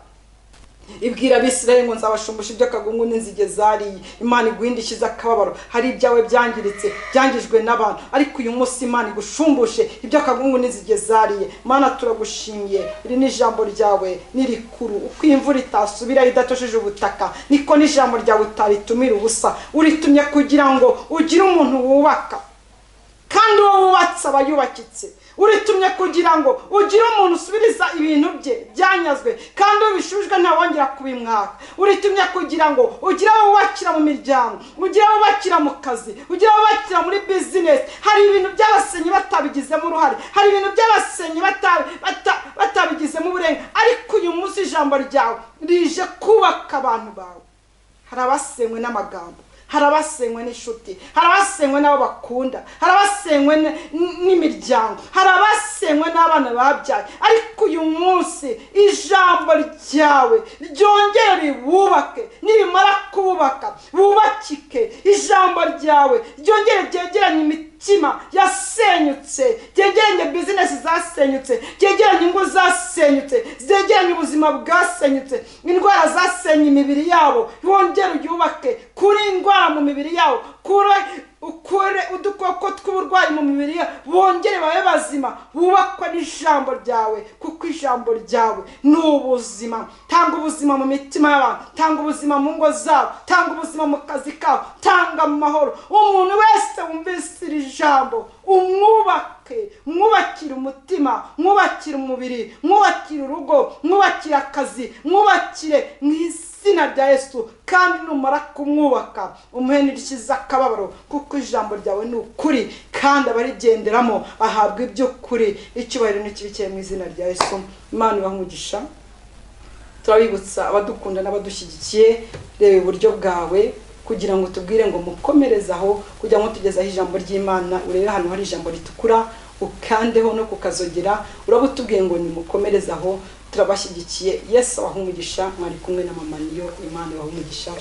Ibwira Abisirayeli ngo nzabashumbusha ibyo kagungu n'inzige zariye. Imana iguhindishiza akababaro, hari ibyawe byangiritse byangijwe n'abantu, ariko uyu munsi Imana igushumbushe ibyo kagungu n'inzige zariye. Mana turagushimiye, iri ni ijambo ryawe nirikuru. Uko imvura itasubira idatosheje ubutaka, niko n'ijambo ryawe utaritumira ubusa. Uritumye kugira ngo ugire umuntu wubaka, kandi uwo wubatse aba yubakitse. Uritumye kugira ngo ugire umuntu usubiriza ibintu bye byanyazwe, kandi ubishujwe ntawongera kubimwaka. Uritumye kugira ngo ugire wubakira mu miryango, ugire wubakira mu kazi, ugire wubakira muri business. Hari ibintu by'abasenyi batabigizemo uruhare, hari ibintu by'abasenyi batabigizemo uburenga, ariko uyu munsi ijambo ryawe rije kubaka abantu bawe. Hari abasenywe n'amagambo, hari abasenywe n'inshuti, hari abasenywe n'abo bakunda, hari abasenywe n'imiryango, hari abasenywe n'abana babyaye, ariko uyu munsi ijambo ryawe ryongere ribubake. Nirimara kubaka bubakike, ijambo ryawe ryongere ryegeranye imitima yasenyutse, ryegeranye business zasenyutse, ryegeranye ingo zasenyutse, ryegeranye ubuzima bwasenyutse, indwara zasenye imibiri yabo, wongere uyubake. Kuri indwara mu mibiri yabo, ukure udukoko tw'uburwayi mu mibiri yabo, bongere babe bazima, bubakwa n'ijambo ryawe, kuko ijambo ryawe ni ubuzima. Tanga ubuzima mu mitima y'abantu, tanga ubuzima mu ngo zabo, tanga ubuzima mu kazi kabo, tanga amahoro. Umuntu wese wumvise iri jambo umwubake, mwubakire umutima, mwubakire umubiri, mwubakire urugo, mwubakire akazi, mwubakire mu izina rya Yesu. Kandi numara kumwubaka umuhenirikiza akababaro, kuko ijambo ryawe ni ukuri, kandi abarigenderamo ahabwa iby'ukuri. Icyubahiro n'ikibikeye mu izina rya Yesu. Imana ibahumugisha. Turabibutsa abadukunda n'abadushyigikiye, reba iburyo bwawe kugira ngo tubwire ngo mukomereze aho, kugira ngo tugezaho ijambo ry'Imana. Urebe hano hari ijambo ritukura, ukandeho no kukazogera, urabutubwiye ngo nimukomereze aho. Turabashyigikiye. Yesu abahumugisha. Mwari kumwe na Mama Niyo. Imana ibahumugisha.